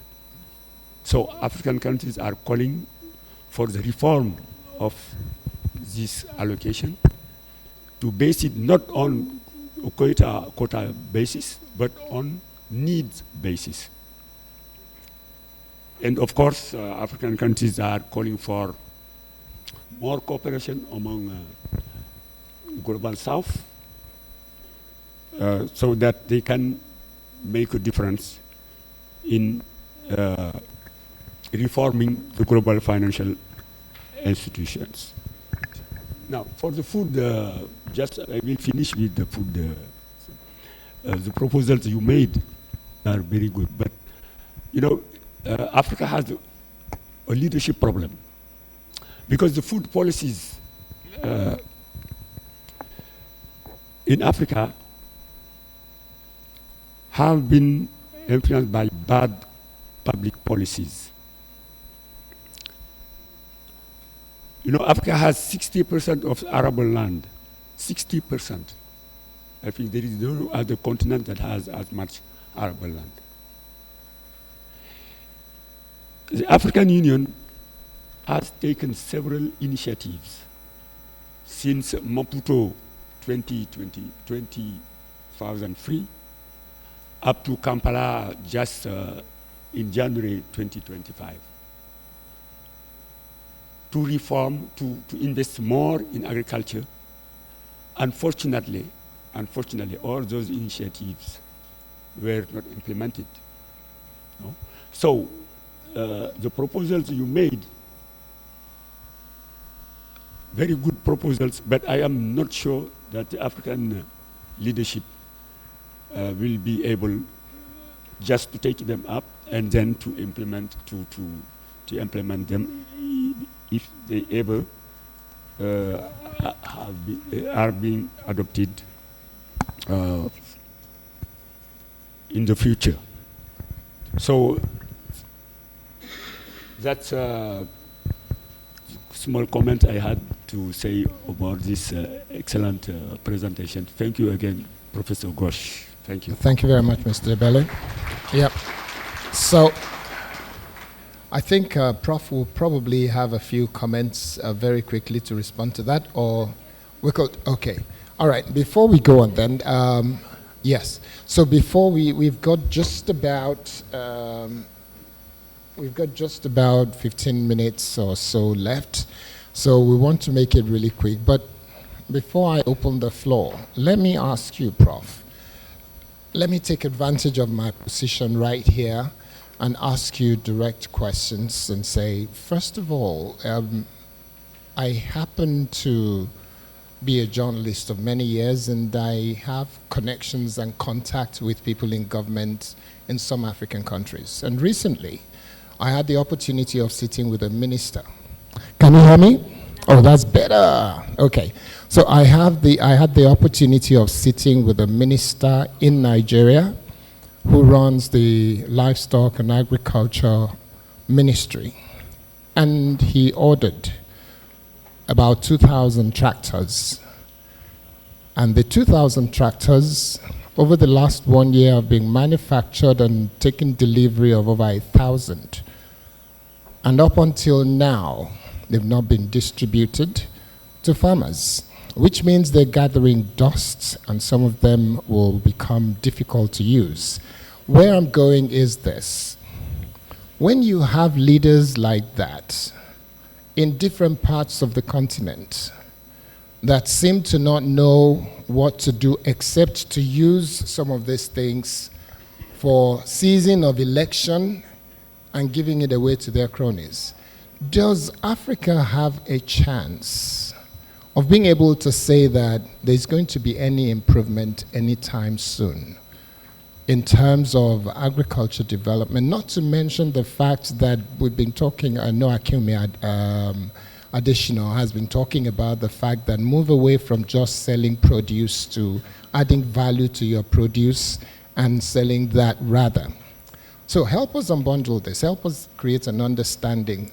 So African countries are calling for the reform of this allocation to base it not on a quota basis, but on needs basis. And of course, African countries are calling for more cooperation among global south, so that they can make a difference in reforming the global financial institutions. Now, for the food, I will finish with the food. The proposals you made are very good, but you know, Africa has a leadership problem, because the food policies in Africa have been influenced by bad public policies. You know, Africa has 60% of arable land, 60%. I think there is no other continent that has as much arable land. The African Union has taken several initiatives since Maputo 2003 up to Kampala just in January 2025 to reform, to invest more in agriculture. Unfortunately, all those initiatives were not implemented. No? So the proposals you made, very good proposals, but I am not sure that the African leadership will be able just to take them up and then to implement them if they ever are being adopted in the future. So that's a small comment I had to say about this excellent presentation. Thank you again, Professor Ghosh. Thank you. Thank you very much, Mr. Ebele. Yep. So I think Prof will probably have a few comments very quickly to respond to that, or we could, okay. All right, before we go on then, yes. So before we've got just about 15 minutes or so left. So we want to make it really quick. But before I open the floor, let me ask you, Prof. Let me take advantage of my position right here and ask you direct questions and say, first of all, I happen to be a journalist of many years, and I have connections and contact with people in government in some African countries. And recently, I had the opportunity of sitting with a minister. Can you hear me? Oh, that's better. Okay. So I had the opportunity of sitting with a minister in Nigeria who runs the livestock and agriculture ministry. And he ordered about 2,000 tractors. And the 2,000 tractors, over the last 1 year, have been manufactured and taken delivery of over 1,000. And up until now, they've not been distributed to farmers, which means they're gathering dust, and some of them will become difficult to use. Where I'm going is this. When you have leaders like that in different parts of the continent that seem to not know what to do except to use some of these things for season of election and giving it away to their cronies, does Africa have a chance of being able to say that there's going to be any improvement anytime soon in terms of agriculture development? Not to mention the fact that we've been talking, I know Akumi Additional has been talking about the fact that move away from just selling produce to adding value to your produce and selling that rather. So help us unbundle this, help us create an understanding.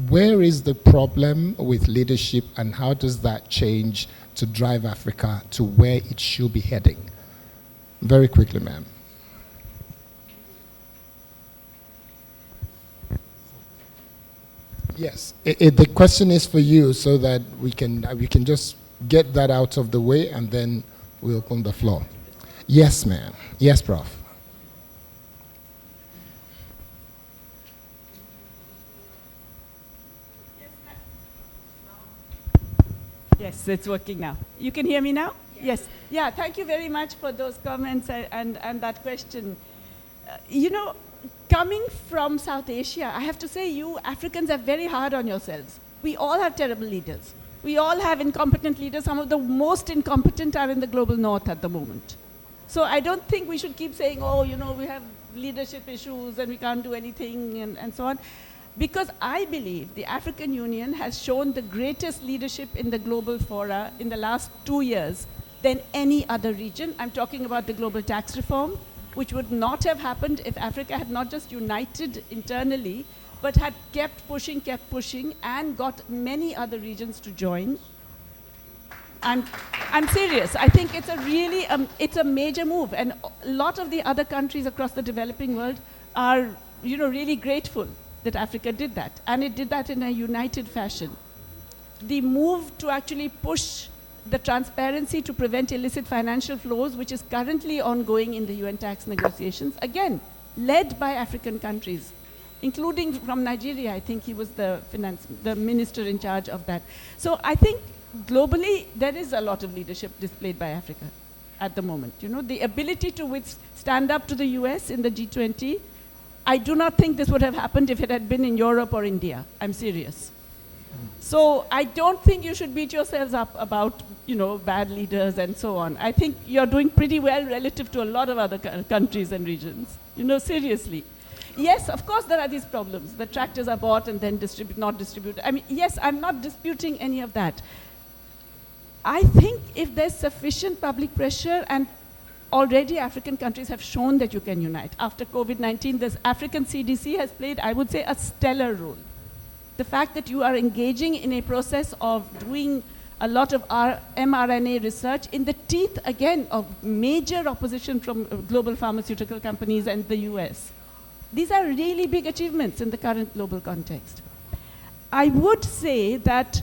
Where is the problem with leadership, and how does that change to drive Africa to where it should be heading? Very quickly, ma'am. Yes, the question is for you so that we can just get that out of the way and then we'll open the floor. Yes, ma'am. Yes, Prof. Yes, it's working now. You can hear me now? Yes. Yeah, thank you very much for those comments and that question. You know, coming from South Asia, I have to say you Africans are very hard on yourselves. We all have terrible leaders. We all have incompetent leaders. Some of the most incompetent are in the global north at the moment. So I don't think we should keep saying, oh, you know, we have leadership issues and we can't do anything and so on. Because I believe the African Union has shown the greatest leadership in the global fora in the last 2 years than any other region. I'm talking about the global tax reform, which would not have happened if Africa had not just united internally, but had kept pushing, and got many other regions to join. I'm serious. I think it's a really, it's a major move. And a lot of the other countries across the developing world are, you know, really grateful that Africa did that. And it did that in a united fashion. The move to actually push the transparency to prevent illicit financial flows, which is currently ongoing in the UN tax negotiations, again, led by African countries, including from Nigeria. I think he was the minister in charge of that. So I think globally, there is a lot of leadership displayed by Africa at the moment. You know, the ability to stand up to the US in the G20, I do not think this would have happened if it had been in Europe or India. I'm serious. So I don't think you should beat yourselves up about, you know, bad leaders and so on. I think you're doing pretty well relative to a lot of other countries and regions. You know, seriously. Yes, of course there are these problems. The tractors are bought and then not distributed. I mean, yes, I'm not disputing any of that. I think if there's sufficient public pressure, and already African countries have shown that you can unite. After COVID-19, this African CDC has played, I would say, a stellar role. The fact that you are engaging in a process of doing a lot of mRNA research in the teeth, again, of major opposition from global pharmaceutical companies and the US. These are really big achievements in the current global context. I would say that,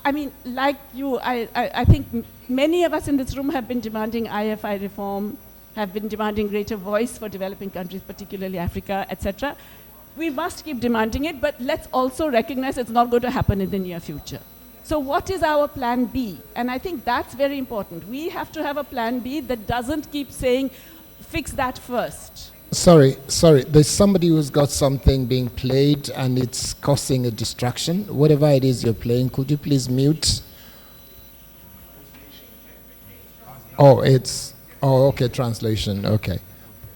I mean, like you, I think many of us in this room have been demanding IFI reform, have been demanding greater voice for developing countries, particularly Africa, etc. We must keep demanding it, but let's also recognize it's not going to happen in the near future. So what is our plan B? And I think that's very important. We have to have a plan B that doesn't keep saying, fix that first. Sorry, there's somebody who's got something being played and it's causing a distraction. Whatever it is you're playing, could you please mute? Oh, okay, translation, okay.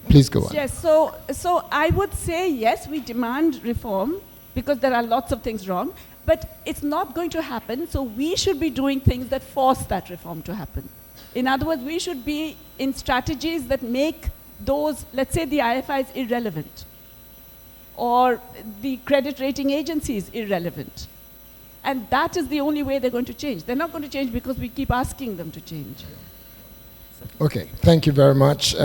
Please go on. Yes, so I would say, yes, we demand reform because there are lots of things wrong. But it's not going to happen, so we should be doing things that force that reform to happen. In other words, we should be in strategies that make those, let's say the IFIs irrelevant, or the credit rating agencies irrelevant. And that is the only way they're going to change. They're not going to change because we keep asking them to change. Okay, thank you very much,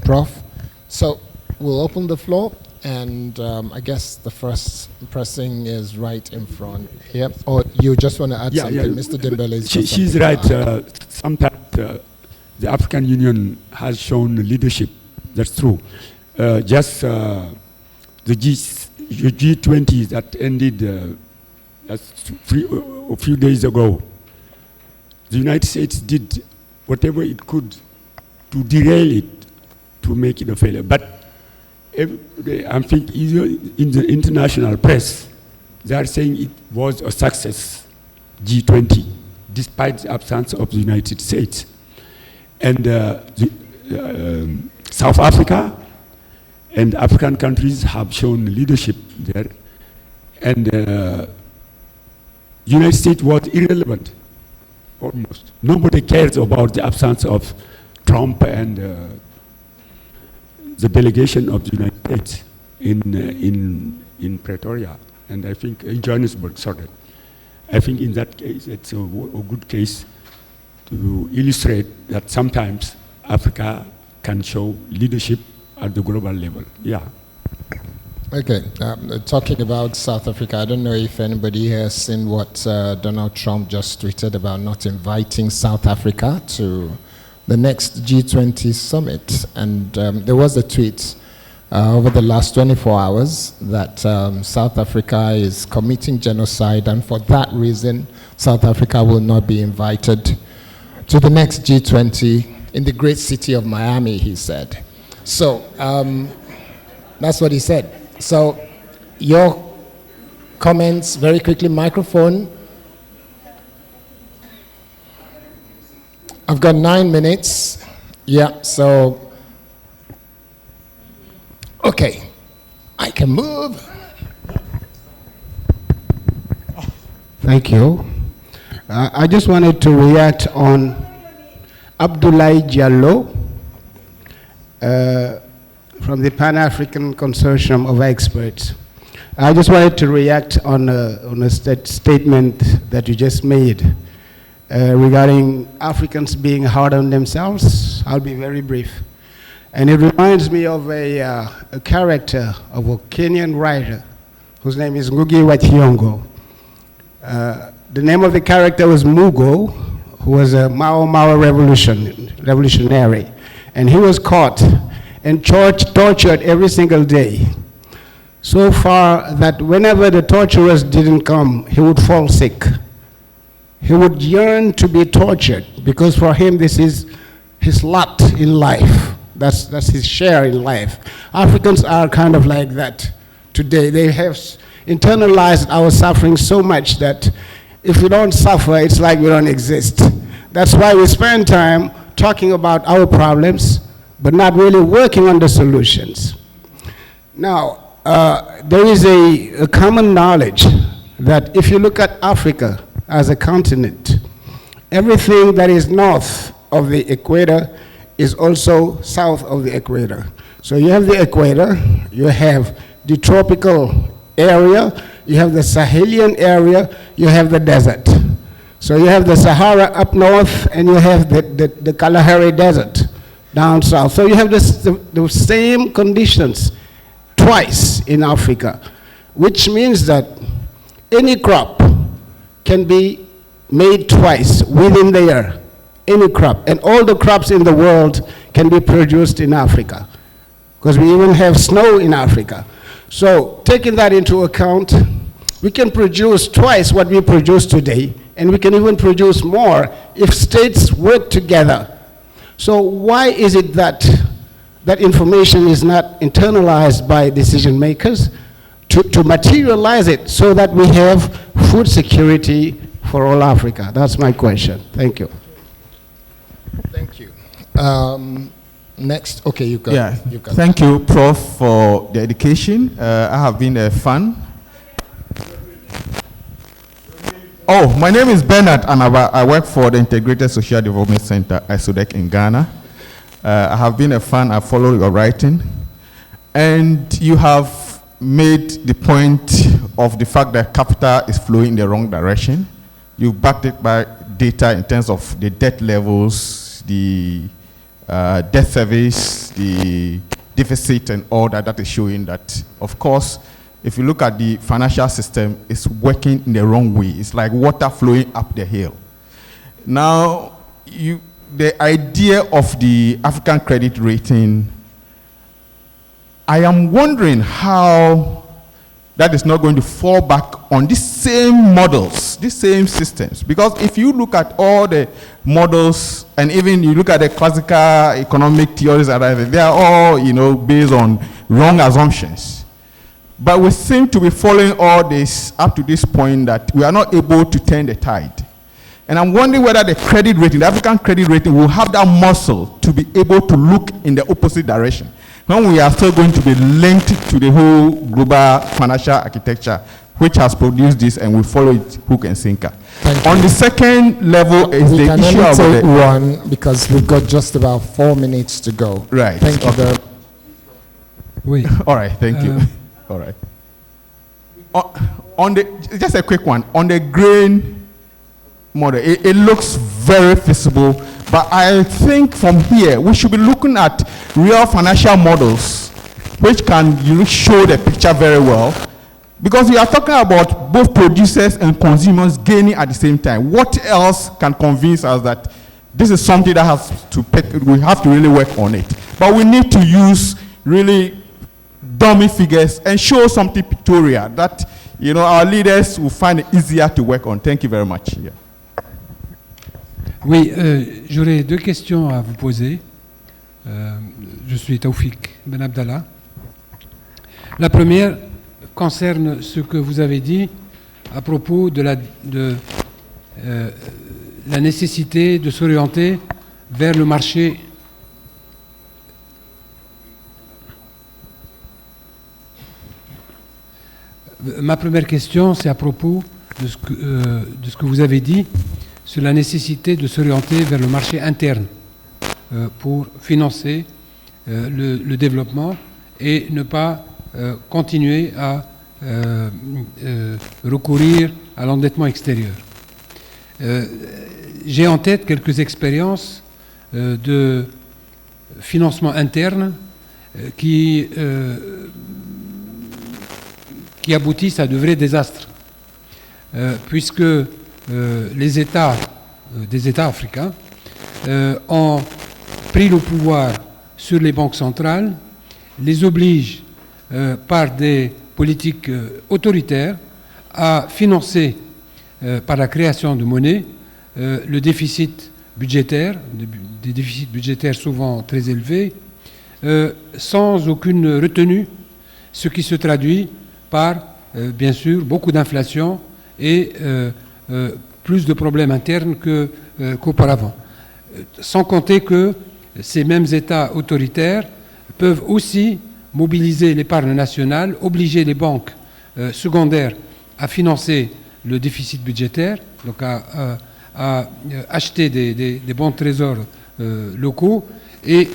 Prof. So we'll open the floor, and I guess the first pressing is right in front. Yep. Or you just want to add something, Mr. Dembele? She's right. Sometimes the African Union has shown leadership. That's true. Just the G20 that ended a few days ago, the United States did whatever it could to derail it, to make it a failure. But I think in the international press, they are saying it was a success, G20, despite the absence of the United States. And South Africa and African countries have shown leadership there. And United States was irrelevant, almost. Nobody cares about the absence of Trump and the delegation of the United States in Pretoria, and I think in Johannesburg, sorry. I think in that case, it's a good case to illustrate that sometimes Africa can show leadership at the global level. Yeah. Okay, talking about South Africa, I don't know if anybody has seen what Donald Trump just tweeted about not inviting South Africa to the next G20 summit. And there was a tweet over the last 24 hours that South Africa is committing genocide, and for that reason, South Africa will not be invited to the next G20 in the great city of Miami, he said. So that's what he said. So your comments, very quickly, microphone. I've got 9 minutes. Yeah, so, okay, I can move. Thank you. I just wanted to react on Abdoulaye Diallo from the Pan-African Consortium of Experts. I just wanted to react on a statement that you just made regarding Africans being hard on themselves. I'll be very brief. And it reminds me of a character of a Kenyan writer whose name is Ngugi wa Thiong'o. The name of the character was Mugo, who was a Mau revolutionary. And he was caught and tortured every single day. So far that whenever the torturers didn't come, he would fall sick. He would yearn to be tortured because for him this is his lot in life. That's his share in life. Africans are kind of like that today. They have internalized our suffering so much that if we don't suffer, it's like we don't exist. That's why we spend time talking about our problems, but not really working on the solutions. Now, there is a common knowledge that if you look at Africa as a continent, everything that is north of the equator is also south of the equator. So you have the equator, you have the tropical area, you have the Sahelian area, you have the desert. So you have the Sahara up north, and you have the Kalahari Desert down south. So you have the same conditions twice in Africa, which means that any crop can be made twice within the year, any crop. And all the crops in the world can be produced in Africa, because we even have snow in Africa. So taking that into account, we can produce twice what we produce today, and we can even produce more if states work together. So why is it that that information is not internalized by decision makers to materialize it so that we have food security for all Africa? That's my question. Thank you. Thank you. Next, okay, you got. Yeah, you got thank you, Prof, for the education. I have been a fan. Oh, my name is Bernard, and I work for the Integrated Social Development Center, ISODEC, in Ghana. I have been a fan. I follow your writing. And you have made the point of the fact that capital is flowing in the wrong direction. You backed it by data in terms of the debt levels, the debt service, the deficit, and all that. That is showing that, of course, if you look at the financial system, it's working in the wrong way. It's like water flowing up the hill. Now, the idea of the African credit rating, I am wondering how that is not going to fall back on these same models, these same systems. Because if you look at all the models, and even you look at the classical economic theories, they are all, based on wrong assumptions. But we seem to be following all this up to this point that we are not able to turn the tide. And I'm wondering whether the credit rating, the African credit rating, will have that muscle to be able to look in the opposite direction, when we are still going to be linked to the whole global financial architecture, which has produced this, and we follow it hook and sinker. On the second level is the issue of the... We can only take one, because we've got just about 4 minutes to go. Right. Thank you very much. Oui. All right, thank you. All right. Just a quick one. On the grain model, it looks very feasible, but I think from here, we should be looking at real financial models, which can show the picture very well, because we are talking about both producers and consumers gaining at the same time. What else can convince us that this is something that we have to really work on it? But we need to use really dummy figures and show something pictorial that our leaders will find it easier to work on. Thank you very much. Yeah. Oui, j'aurais 2 questions à vous poser. Je suis Taoufik Ben Abdallah. La première concerne ce que vous avez dit à propos de la nécessité de s'orienter vers le marché. Ma première question, c'est à propos de ce que vous avez dit sur la nécessité de s'orienter vers le marché interne pour financer le développement et ne pas continuer à recourir à l'endettement extérieur. J'ai en tête quelques expériences de financement interne qui aboutissent à de vrais désastres, puisque les États, des États africains, ont pris le pouvoir sur les banques centrales, les obligent par des politiques autoritaires à financer par la création de monnaie le déficit budgétaire, des déficits budgétaires souvent très élevés, sans aucune retenue, ce qui se traduit par, bien sûr, beaucoup d'inflation et plus de problèmes internes qu'auparavant. Sans compter que ces mêmes États autoritaires peuvent aussi mobiliser l'épargne nationale, obliger les banques secondaires à financer le déficit budgétaire, donc à acheter des bons trésors locaux, et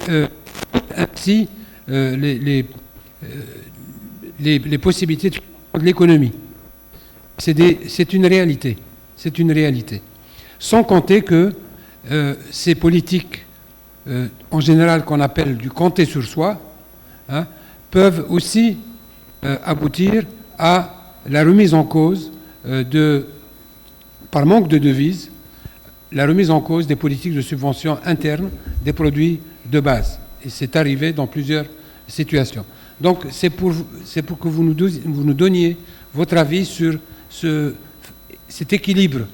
ainsi les possibilités de l'économie. C'est une réalité. C'est une réalité. Sans compter que ces politiques, en général qu'on appelle du compter sur soi, peuvent aussi aboutir à la remise en cause par manque de devises, la remise en cause des politiques de subvention interne des produits de base. Et c'est arrivé dans plusieurs situations. Donc c'est pour que vous nous donniez votre avis sur cet équilibre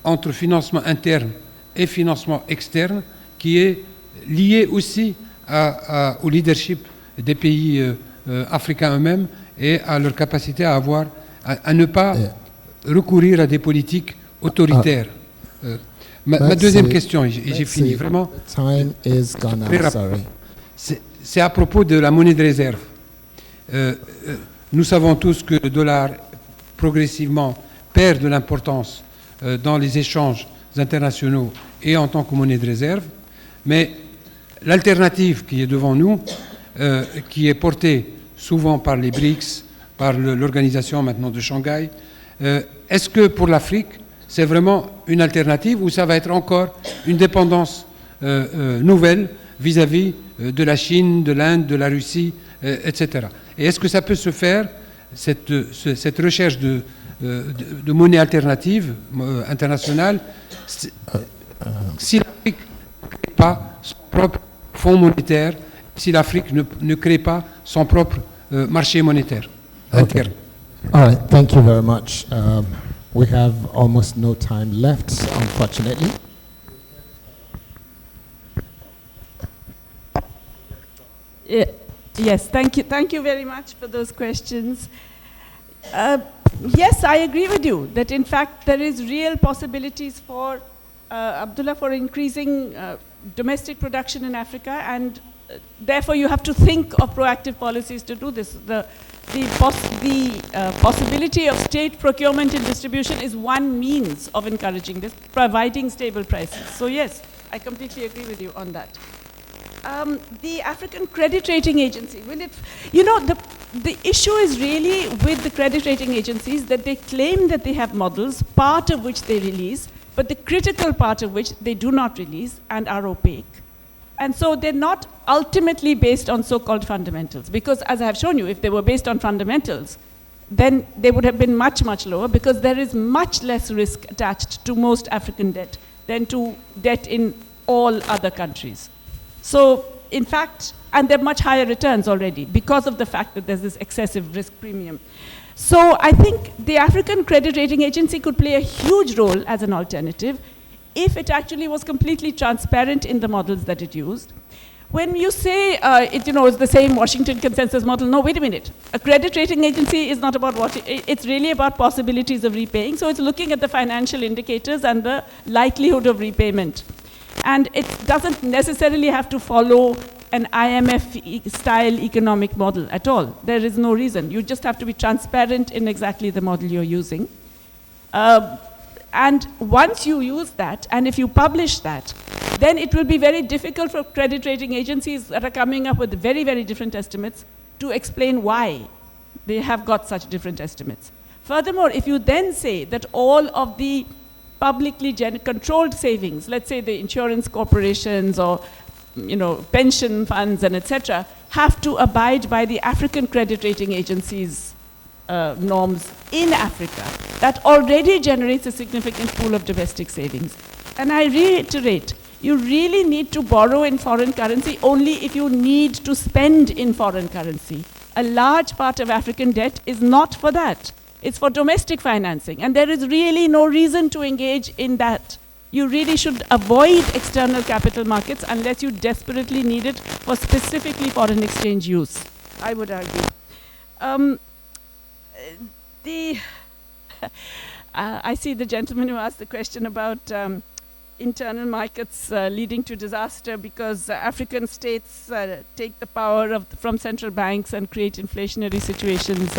entre financement interne et financement externe qui est lié aussi au leadership des pays africains eux-mêmes et à leur capacité à ne pas recourir à des politiques autoritaires. Ma deuxième question, et j'ai fini vraiment, c'est à propos de la monnaie de réserve. Nous savons tous que le dollar progressivement perd de l'importance dans les échanges internationaux et en tant que monnaie de réserve. Mais l'alternative qui est devant nous, qui est portée souvent par les BRICS, par l'organisation maintenant de Shanghai, est-ce que pour l'Afrique, c'est vraiment une alternative ou ça va être encore une dépendance nouvelle vis-à-vis de la Chine, de l'Inde, de la Russie, etc. Et est-ce que ça peut se faire, cette recherche de monnaie alternative internationale, si l'Afrique ne crée pas son propre fonds monétaire, si l'Afrique ne crée pas son propre marché monétaire interne? All right, thank you very much. We have almost no time left, unfortunately. Yes, thank you very much for those questions. Yes, I agree with you that in fact there is real possibilities for Abdullah for increasing domestic production in Africa, and therefore you have to think of proactive policies to do this. The possibility of state procurement and distribution is one means of encouraging this, providing stable prices. So yes, I completely agree with you on that. The African Credit Rating Agency, the issue is really with the credit rating agencies that they claim that they have models, part of which they release, but the critical part of which they do not release and are opaque. And so they're not ultimately based on so-called fundamentals, because as I have shown you, if they were based on fundamentals, then they would have been much, much lower, because there is much less risk attached to most African debt than to debt in all other countries. So, in fact, and they're much higher returns already because of the fact that there's this excessive risk premium. So I think the African Credit Rating Agency could play a huge role as an alternative if it actually was completely transparent in the models that it used. When you say it's the same Washington consensus model, no, wait a minute. A credit rating agency is not about what, it's really about possibilities of repaying. So it's looking at the financial indicators and the likelihood of repayment. And it doesn't necessarily have to follow an IMF-style economic model at all. There is no reason. You just have to be transparent in exactly the model you're using. And once you use that, and if you publish that, then it will be very difficult for credit rating agencies that are coming up with very, very different estimates to explain why they have got such different estimates. Furthermore, if you then say that all of the publicly controlled savings, let's say the insurance corporations or pension funds and etc., have to abide by the African credit rating agencies' norms in Africa, that already generates a significant pool of domestic savings. And I reiterate, you really need to borrow in foreign currency only if you need to spend in foreign currency. A large part of African debt is not for that. It's for domestic financing, and there is really no reason to engage in that. You really should avoid external capital markets unless you desperately need it for specifically foreign exchange use, I would argue. I see the gentleman who asked the question about internal markets leading to disaster because African states take the power from central banks and create inflationary situations,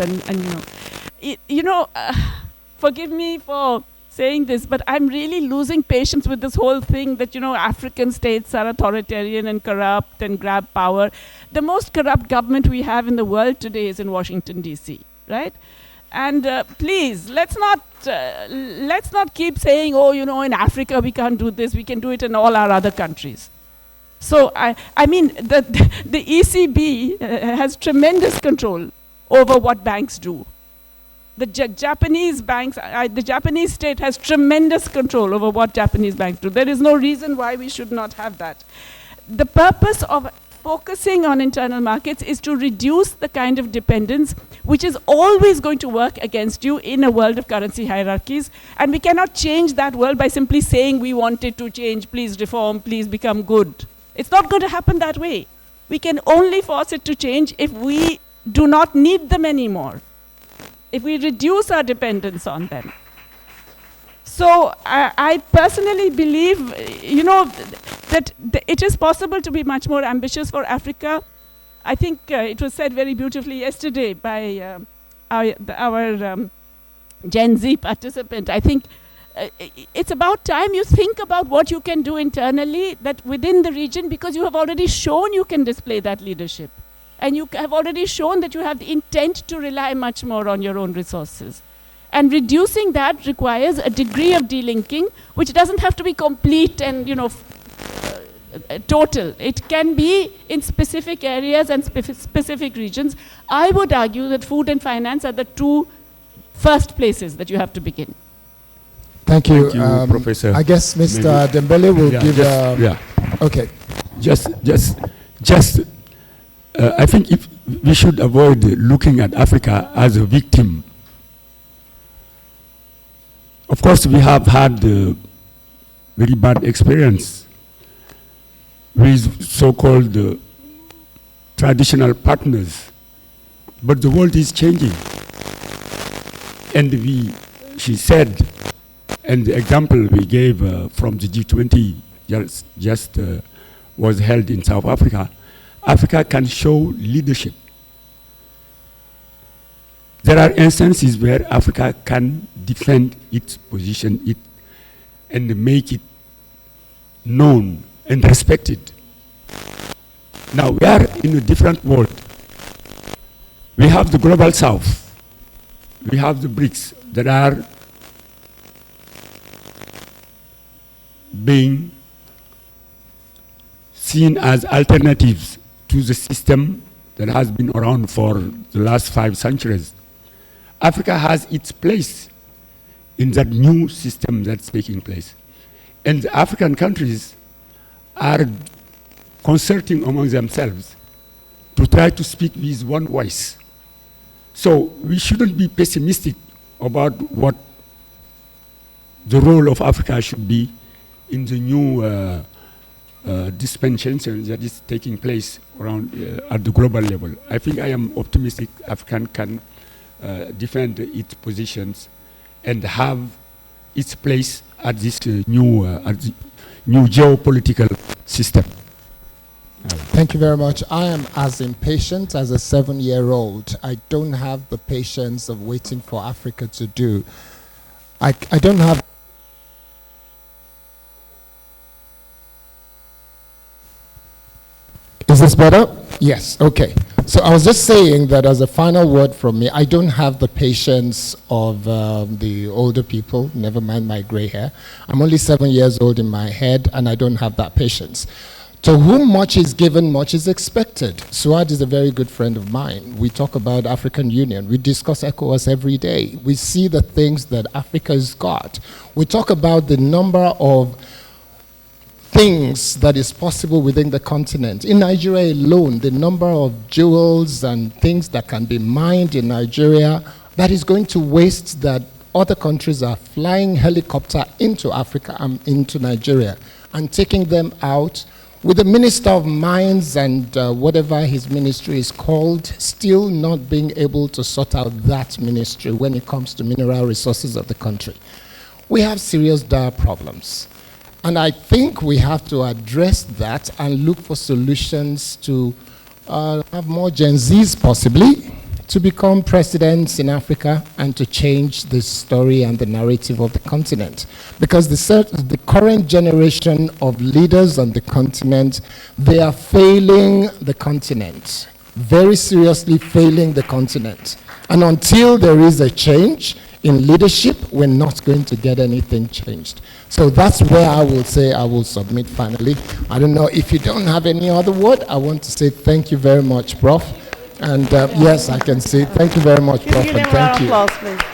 forgive me for saying this, but I'm really losing patience with this whole thing that, African states are authoritarian and corrupt and grab power. The most corrupt government we have in the world today is in Washington, D.C., right? And please, let's not keep saying, in Africa we can't do this, we can do it in all our other countries. So, I mean, the ECB has tremendous control over what banks do. The Japanese banks, the Japanese state has tremendous control over what Japanese banks do. There is no reason why we should not have that. The purpose of focusing on internal markets is to reduce the kind of dependence which is always going to work against you in a world of currency hierarchies. And we cannot change that world by simply saying we want it to change, please reform, please become good. It's not going to happen that way. We can only force it to change if we do not need them anymore, if we reduce our dependence on them. So I personally believe, that it is possible to be much more ambitious for Africa. I think it was said very beautifully yesterday by our Gen Z participant. I think it's about time you think about what you can do internally that within the region, because you have already shown you can display that leadership. And you have already shown that you have the intent to rely much more on your own resources. And reducing that requires a degree of delinking, which doesn't have to be complete and, total. It can be in specific areas and specific regions. I would argue that food and finance are the two first places that you have to begin. Thank you, Professor. I guess Mr. Dembele will give. Okay. I think if we should avoid looking at Africa as a victim. Of course, we have had very bad experience with so-called traditional partners, but the world is changing, and she said, and the example we gave from the G20 just was held in South Africa. Africa can show leadership. There are instances where Africa can defend its position and make it known and respected. Now we are in a different world. We have the global south. We have the BRICS that are being seen as alternatives to the system that has been around for the last 5 centuries. Africa has its place in that new system that's taking place. And the African countries are concerting among themselves to try to speak with one voice. So we shouldn't be pessimistic about what the role of Africa should be in the new dispensation that is taking place around at the global level. I think I am optimistic Africa can defend its positions and have its place at this new geopolitical system. Thank you very much. I am as impatient as a 7-year-old. I don't have the patience of waiting for Africa to do. I don't have. Is this better? Yes, okay. So I was just saying that as a final word from me, I don't have the patience of the older people, never mind my gray hair. I'm only 7 years old in my head, and I don't have that patience. To whom much is given, much is expected. Suad is a very good friend of mine. We talk about African Union. We discuss ECOWAS every day. We see the things that Africa has got. We talk about the number of things that is possible within the continent. In Nigeria alone, the number of jewels and things that can be mined in Nigeria that is going to waste that other countries are flying helicopter into Africa and into Nigeria and taking them out with the Minister of Mines and whatever his ministry is called, still not being able to sort out that ministry when it comes to mineral resources of the country. We have serious dire problems. And I think we have to address that and look for solutions to have more Gen Zs possibly to become presidents in Africa and to change the story and the narrative of the continent. Because the current generation of leaders on the continent, they are failing the continent, very seriously failing the continent. And until there is a change in leadership, we're not going to get anything changed. So that's where I will say I will submit finally. I don't know if you don't have any other word. I want to say thank you very much, Prof. And yes, I can say thank you very much, Prof. And thank you.